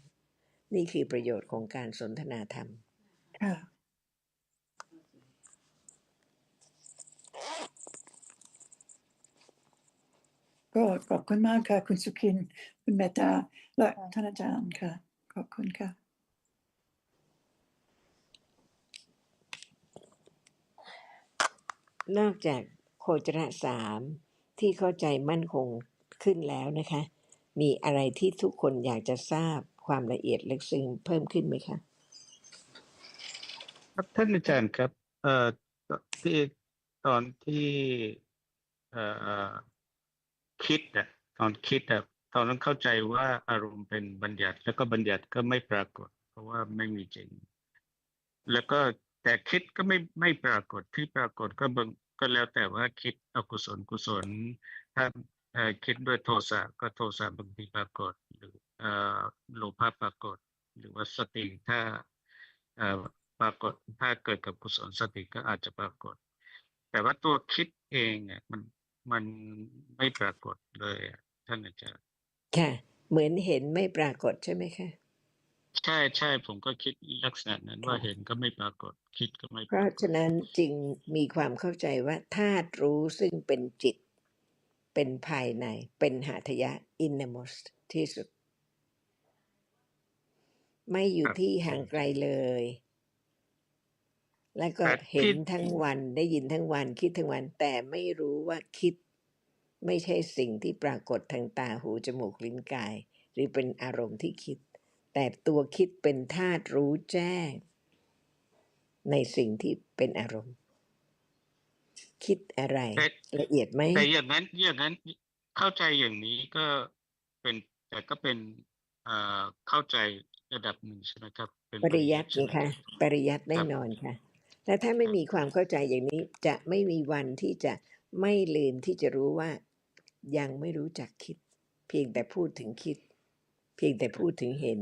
นี่คือประโยชน์ของการสนทนาธรรม
ค่ะก็ขอบคุณมากค่ะคุณสุขินคุณเมตตาและท่านอาจารย์ค่ะขอบคุณค่ะ
นอกจากโคจรสามที่เข้าใจมั่นคงขึ้นแล้วนะคะมีอะไรที่ทุกคนอยากจะทราบความละเอียดลึกซึ้งเพิ่มขึ้นไหมคะ
ครับท่านอาจารย์ครับที่ตอนที่เอ่อคิดอะตอนคิดอะตอนนั้นเข้าใจว่าอารมณ์เป็นบัญญัติแล้วก็บัญญัติก็ไม่ปรากฏเพราะว่าไม่มีจริงแล้วก็แต่คิดก็ไม่ปรากฏที่ปรากฏก็แล้วแต่ว่าคิดอกุศลกุศลถ้าคิดด้วยโทสะก็โทสะบางทีปรากฏหรือโลภะปรากฏหรือว่าสติถ้าเอ่อปรากฏถ้าเกิดกับกุศลสติก็อาจจะปรากฏแต่ว่าตัวคิดเองเนี่ยมันไม่ปรากฏเลยอะท่านอาจารย์
ค่ะเหมือนเห็นไม่ปรากฏใช่ไหมคะ
ใช่ผมก็คิดลักษณะนั้นว่า
ค่ะ
เห็นก็ไม่ปรากฏคิดก็ไม่
เพราะ
ปรากฏ
ฉะนั้นจึงมีความเข้าใจว่าธาตุรู้ซึ่งเป็นจิตเป็นภายในเป็นหาทยะ innermost ที่สุดไม่อ
ค
ยู่
รับ
ที่ห่างไกลเลย แล้วก็
แต่
เห็น
ที่
ทั้งวันได้ยินทั้งวันคิดทั้งวันแต่ไม่รู้ว่าคิดไม่ใช่สิ่งที่ปรากฏทางตาหูจมูกลิ้นกายหรือเป็นอารมณ์ที่คิดแต่ตัวคิดเป็นธาตุรู้แจ้งในสิ่งที่เป็นอารมณ์คิดอะไร
แต่
ละเอียดไหม
แต่อย่างนั้นเข้าใจอย่างนี้ก็เป็นแต่ก็เป็นเอ่เข้าใจระดับหนึ่งใช่ไหมครับเป็น
ปริยั
ปริยัติ
ตินี่คะ
ใช่ไหมครับ
ปริยัติ
ค
แน่
รับ
นอนค่ะและถ้า
ค
ไม่มี
รับ
ความเข้าใจอย่างนี้จะไม่มีวันที่จะไม่ลืมที่จะรู้ว่ายังไม่รู้จักคิดเพียงแต่พูดถึงคิดเพียงแต่พูดถึงเห็น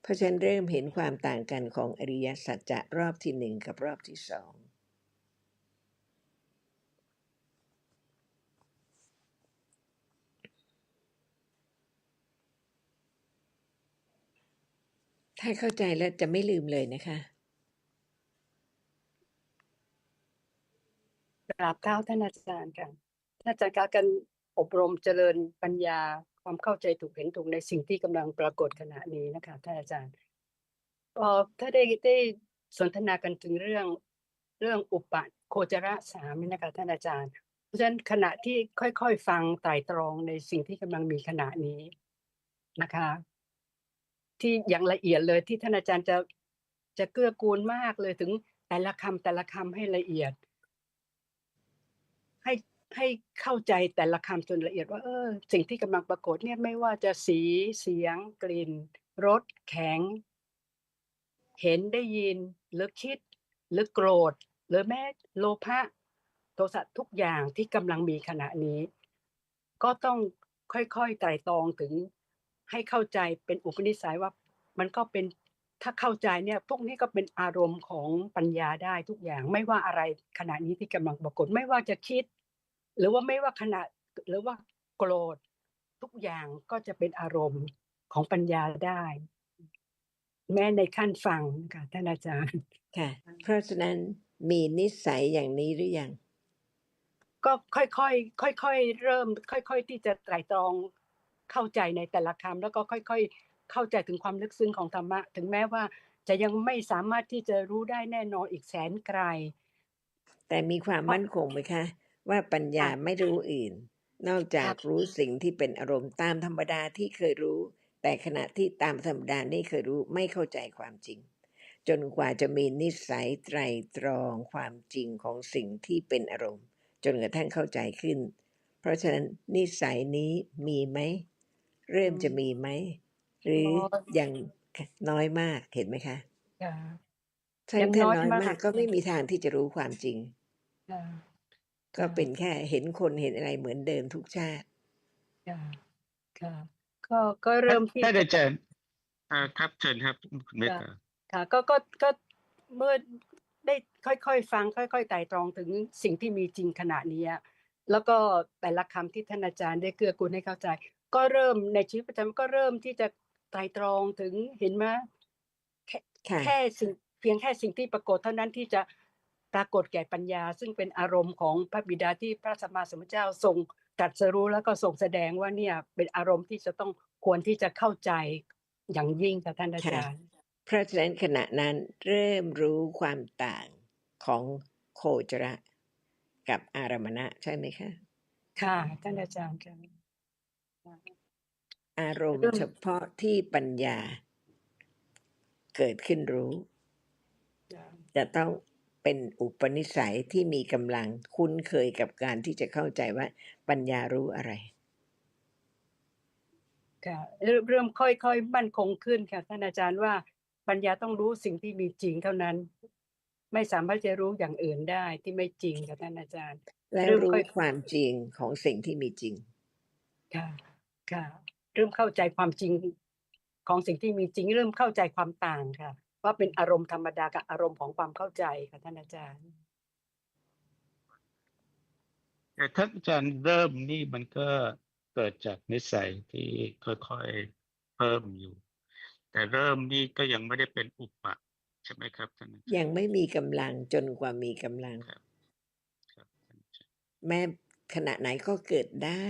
เพราะฉะนั้นเริ่มเห็นความต่างกันของอริยสัจจะรอบที่หนึ่งกับรอบที่สองถ้าเข้าใจแล้วจะไม่ลืมเลยนะคะ
กราบเท้าท่านอาจารย์ค่ะท่านอาจารย์การอบรมเจริญปัญญาความเข้าใจถูกเห็นถูกในสิ่งที่กำลังปรากฏขณะนี้นะคะท่านอาจารย์ถ้าได้สนทนากันถึงเรื่องอุปโคจระสามนี่นะคะท่านอาจารย์เพราะฉะนั้นขณะที่ค่อยๆฟังไตร่ตรองในสิ่งที่กำลังมีขณะนี้นะคะที่อย่างละเอียดเลยที่ท่านอาจารย์จะเกื้อกูลมากเลยถึงแต่ละคำให้ละเอียดให้เข้าใจแต่ละคำจนละเอียดว่าสิ่งที่กำลังปรากฏเนี่ยไม่ว่าจะสีเสียงกลิ่นรสแข็งเห็นได้ยินหรือคิดหรือโกรธหรือแม้โลภะโทสะทุกอย่างที่กำลังมีขณะนี้ก็ต้องค่อยๆไตร่ตรองถึงให้เข้าใจเป็นอุปนิสัยว่ามันก็เป็นถ้าเข้าใจเนี่ยพวกนี้ก็เป็นอารมณ์ของปัญญาได้ทุกอย่างไม่ว่าอะไรขณะนี้ที่กำลังปรากฏไม่ว่าจะคิดหรือว่าไม่ว่าขณะหรือว่าโกรธทุกอย่างก็จะเป็นอารมณ์ของปัญญาได้แม้ในขั้นฟังค่ะท่านอาจารย์
ค่ะเพราะฉะนั้นมีนิสัยอย่างนี้หรือยัง
ก็ค่อยๆเริ่มค่อยๆที่จะไตร่ตรองเข้าใจในแต่ละคำแล้วก็ค่อยๆเข้าใจถึงความลึกซึ้งของธรรมะถึงแม้ว่าจะยังไม่สามารถที่จะรู้ได้แน่นอนอีกแสนไกล
แต่มีความมั่นคงไหมคะว่าปัญญาไม่รู้อื่นนอกจากรู้สิ่งที่เป็นอารมณ์ตามธรรมดาที่เคยรู้แต่ขณะที่ตามธรรมดานี่เคยรู้ไม่เข้าใจความจริงจนกว่าจะมีนิสัยไตร่ตรองความจริงของสิ่งที่เป็นอารมณ์จนกระทั่งเข้าใจขึ้นเพราะฉะนั้นนิสัยนี้มีไหมเริ่มจะมีไหมหรือยังน้อยมากเห็นไหมคะ
ยัง
ถ้า
น้อย
น้อย
มาก
มากก็ไม่มีทางที่จะรู้ความจริงก็เป็นแค่เห็นคนเห็นอะไรเหมือนเดิมทุกชาติ
ค่ะก็เริ่มที่
ท่านอาจารย์ครับเชิญครับคุณเมตตา
ค่ะก็เมื่อได้ค่อยๆฟังค่อยๆไตร่ตรองถึงสิ่งที่มีจริงขณะนี้แล้วก็แต่ละคำที่ท่านอาจารย์ได้เกื้อกูลให้เข้าใจก็เริ่มในชีวิตประจำวันก็เริ่มที่จะไตร่ตรองถึงเห็นไหมแค่สิ่งเพียงแค่สิ่งที่ปรากฏเท่านั้นที่จะปรากฏแก่ปัญญาซึ่งเป็นอารมณ์ของพระบิดาที่พระสัมมาสัมพุทธเจ้าทรงตรัสรู้แล้วก็ทรงแสดงว่าเนี่ยเป็นอารมณ์ที่จะต้องควรที่จะเข้าใจอย่างยิ่งค่ะท่านอาจารย์
เพราะฉะนั้นขณะนั้นเริ่มรู้ความต่างของโคจระกับอารมณะใช่ไหมคะ
ค่ะท่านอาจารย์ค่ะ
อารมณ์เฉพาะที่ปัญญาเกิดขึ้นรู้จะต้องเป็นอุปนิสัยที่มีกำลังคุ้นเคยกับการที่จะเข้าใจว่าปัญญารู้อะไร
ค่ะเริ่มค่อยๆมั่นคงขึ้นค่ะท่านอาจารย์ว่าปัญญาต้องรู้สิ่งที่มีจริงเท่านั้นไม่สามารถจะรู้อย่างอื่นได้ที่ไม่จริงค่ะท่านอาจารย์
แล้วรู้ความจริงของสิ่งที่มีจริง
ค่ะค่ะเริ่มเข้าใจความจริงของสิ่งที่มีจริงเริ่มเข้าใจความต่างค่ะว่าเป็นอารมณ์ธรรมดากับอารมณ์ของความเข้าใจค่ะท่านอาจารย์
แต่ท่านอาจารย์เริ่มนี่มันก็เกิดจากนิสัยที่ค่อยๆเพิ่มอยู่แต่เริ่มนี่ก็ยังไม่ได้เป็นอุปะใช่ไหมครับท่านอาจารย์
ยังไม่มีกำลังจนกว่ามีกำลัง
ครับ
แม้ขณะไหนก็เกิดได้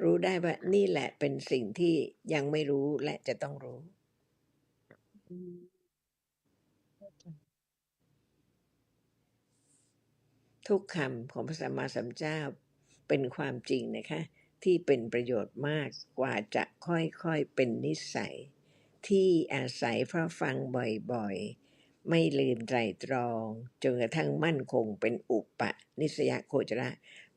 รู้ได้ว่านี่แหละเป็นสิ่งที่ยังไม่รู้และจะต้องรู้ทุกคำของพระสัมมาสัมพุทธเจ้าเป็นความจริงนะคะที่เป็นประโยชน์มากกว่าจะค่อยๆเป็นนิสัยที่อาศัยเพราะฟังบ่อยๆไม่ลืมไตรตรองจนกระทั่งมั่นคงเป็นอุปนิสยโคจระ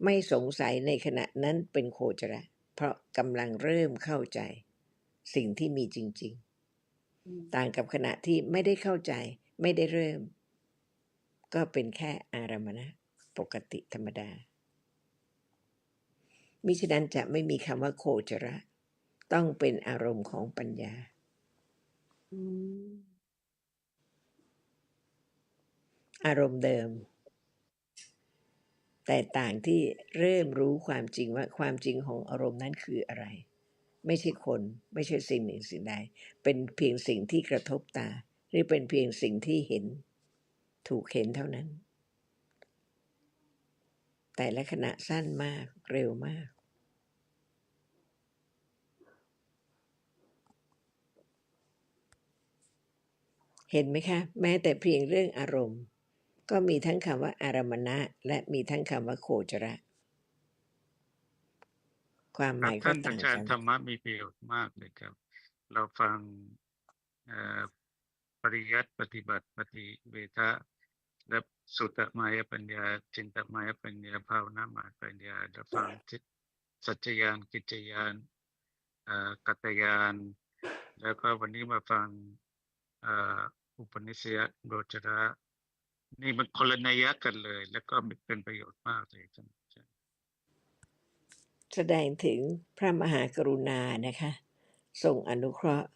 ไม่สงสัยในขณะนั้นเป็นโคจระเพราะกำลังเริ่มเข้าใจสิ่งที่มีจริงๆต่างกับขณะที่ไม่ได้เข้าใจไม่ได้เริ่มก็เป็นแค่อารมณะปกติธรรมดามิฉะนั้นจะไม่มีคำว่าโคจระต้องเป็นอารมณ์ของปัญญาอารมณ์เดิมแต่ต่างที่เริ่มรู้ความจริงว่าความจริงของอารมณ์นั้นคืออะไรไม่ใช่คนไม่ใช่สิ่งหนึ่งสิ่งใดเป็นเพียงสิ่งที่กระทบตาหรือเป็นเพียงสิ่งที่เห็นถูกเห็นเท่านั้น แต่ละขณะสั้นมากเร็วมากเห็นไหมคะแม้แต่เพียงเรื่องอารมณ์ก็มีทั้งคำว่าอารมณะและมีทั้งคำว่าโคจระความหมายก็
ท่านอา
ต่างกัน
จารย์ธรรมะมีประโยชน์มากเลยครับเราฟังปริยัติปฏิบัติปฏิเวทะและสุตตมายปัญญาจินตมายปัญญาภาวนามายปัญญาเราฟังสัจจญาณกิจจญาณกัตตญาณแล้วก็วันนี้มาฟังอุปนิสัยโดจระนี่มันคนละนัยยะกันเลยแล้วก็เป็นประโยชน์มากเลยครับ
แสดงถึงพระมหากรุณานะคะทรงอนุเคราะห์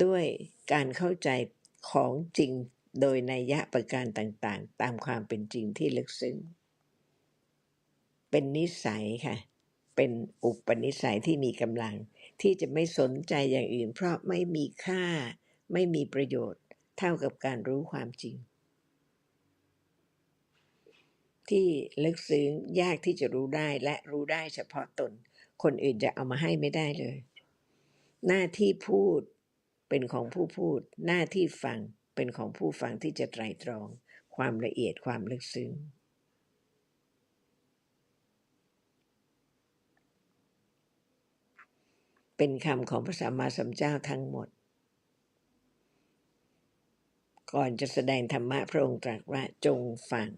ด้วยการเข้าใจของจริงโดยนัยยะประการต่างๆตามความเป็นจริงที่ลึกซึ้งเป็นนิสัยค่ะเป็นอุปนิสัยที่มีกำลังที่จะไม่สนใจอย่างอื่นเพราะไม่มีค่าไม่มีประโยชน์เท่ากับการรู้ความจริงที่ลึกซึ้งยากที่จะรู้ได้และรู้ได้เฉพาะตนคนอื่นจะเอามาให้ไม่ได้เลยหน้าที่พูดเป็นของผู้พูดหน้าที่ฟังเป็นของผู้ฟังที่จะไตร่ตรองความละเอียดความลึกซึ้งเป็นคำของพระสัมมาสัมพุทธเจ้าทั้งหมดก่อนจะแสดงธรรมะพระองค์ตรัสว่าจงฟัง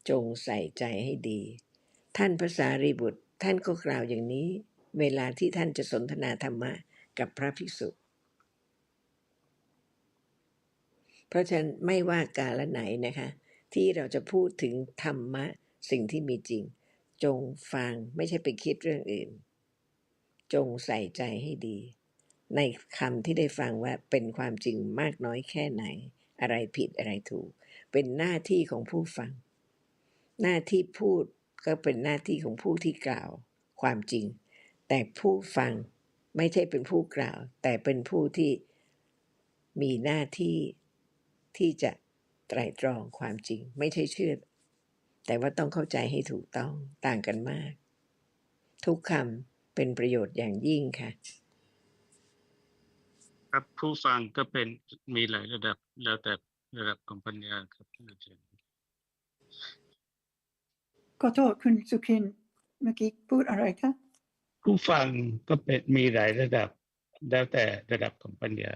จงใส่ใจให้ดีท่านพระสารีบุตรท่านก็กล่าวอย่างนี้เวลาที่ท่านจะสนทนาธรรมะกับพระภิกษุเพราะฉะนั้นไม่ว่ากาลไหนนะคะที่เราจะพูดถึงธรรมะสิ่งที่มีจริงจงฟังไม่ใช่ไปคิดเรื่องอื่นจงใส่ใจให้ดีในคำที่ได้ฟังว่าเป็นความจริงมากน้อยแค่ไหนอะไรผิดอะไรถูกเป็นหน้าที่ของผู้ฟังหน้าที่พูดก็เป็นหน้าที่ของผู้ที่กล่าวความจริงแต่ผู้ฟังไม่ใช่เป็นผู้กล่าวแต่เป็นผู้ที่มีหน้าที่ที่จะไตร่ตรองความจริงไม่ใช่เชื่อแต่ว่าต้องเข้าใจให้ถูกต้องต่างกันมากทุกคำเป็นประโยชน์อย่างยิ่งค่ะ
ครับผู้ฟังก็เป็นมีหลายระดับแล้วแต่ระดับของปัญญาครับท่านอาจารย์
ขอโทษคุณสุขินเมื่อกี้พูดอะไรคะ
ผู้ฟังก็เป็นมีหลายระดับแล้วแต่ระดับของปัญญา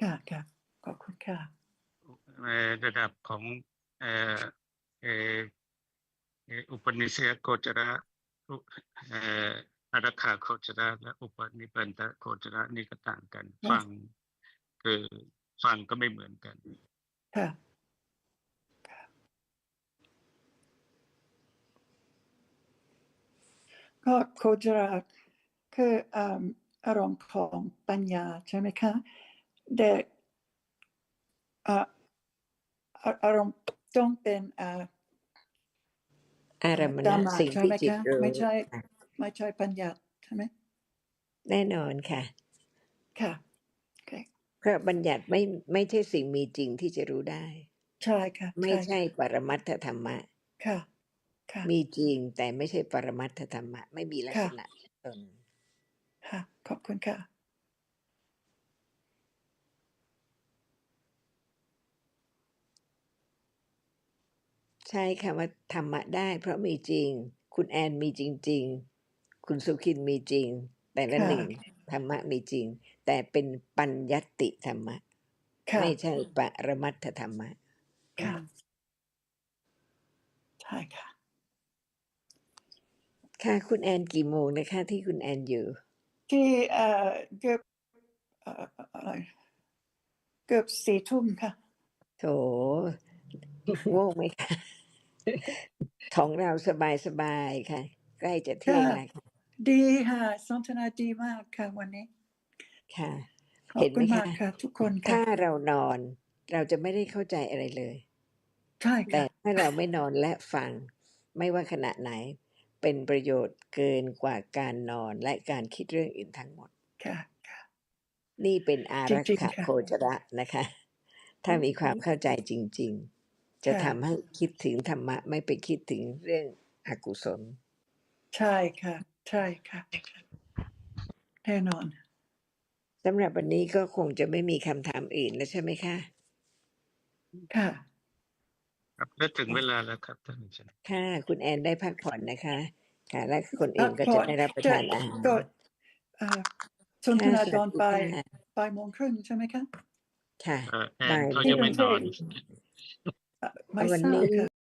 ค่ะค่ะขอบคุณค่ะ
ระดับของเอ่อเอ่ออุปนิสัยโคจระเอ่ออารักขาโคจระและอุปนิปันตโคจระนี่ก็ต่างกันฟังคือฟังก็ไม่เหมือนกัน
ค่ะก็โคจรคืออารมณ์ของปัญญาใช่ไหมคะแต่อารมณ์ต้องเป็น
อารม
ดา
ณะ
มา
สิ่งที่
ใช่ไหมคะ
จิตรู้
ไม่ใช่ปัญญาใช่ไหม
แน่นอนค่ะ
ค่ะโอเค
เพราะบัญญัติไม่ใช่สิ่งมีจริงที่จะรู้ได้
ใช่ค่ะ
ไม่
ใช่
ใช่
ค่ะ
ปรมัตถธรรมะ
ค่ะค่ะ
มีจริงแต่ไม่ใช่ปรมัตถธรรมะไม่มีลักษ
ค่ะ
ณะตน
ค่ะขอบคุณค่ะ
ใช่ค่ะว่าธรรมะได้เพราะมีจริงคุณแอนมีจริงๆคุณสุขินมีจริงแต่ละ
ค่ะ
หนึ่งธรรมะมีจริงแต่เป็นปัญญัตติธรรมะ
ค่ะ
ไม่ใช่ปรมัตถธรรมะ
ค่ะใช่ค่ะ
ค่ะคุณแอนกี่โมงนะคะที่คุณแอนอยู่
ที่เกือบอะไรเกือบ4 ทุ่มค่ะ
โถง่วงไหมคะของเราสบายๆค่ะใกล้จะเที่ย
ค่ะ
งแล้วค่ะ
ดีค่ะสนทนาดีมากค่ะวันนี้
ค่ะ
ขอบ
เห็นไหมคะ
คุณมากค่ะทุกคนค่ะ
ถ้าเรานอนเราจะไม่ได้เข้าใจอะไรเลย
ใช่
แต่
ค่ะ
ถ้าเราไม่นอนและฟังไม่ว่าขณะไหนเป็นประโยชน์เกินกว่าการนอนและการคิดเรื่องอื่นทั้งหมด
ค่ะค่ะ
นี่เป็นอา
จ
รักข
ริงๆค่ะ
โคจระนะคะถ้ามีความเข้าใจจริงๆจะ
ค่ะ
ทำให้คิดถึงธรรมะไม่ไปคิดถึงเรื่อง อกุศล
ใช่ค่ะใช่ค่ะแน่นอน
สำหรับวันนี้ก็คงจะไม่มีคำถามอื่นแล้วใช่ไหมคะ
ค่ะ
ครับและถึงเวลาแล้วครับท่านอาจารย์
ค่ะคุณแอนได้พักผ่อนนะคะค่ะและคนอื่
พั
น
ก
ก็
ผ่
จะ
อน
ได้รับประ
จะ
ทานอาหาร
ก็สนท
ค่ะ
นา
ส
ต
วั
อ
ส
น
ดี
บ่าย
ค่ะ
บ่ายโมงครึ่งใช่ไหมคะ
ค่ะ
แอน
บ่าย
เขา
ที่
ยัง
กรุ
ไม่
ง
น
เท
อ
พ
น
ไม่
วั
ทราบ
นี้
ค่ะ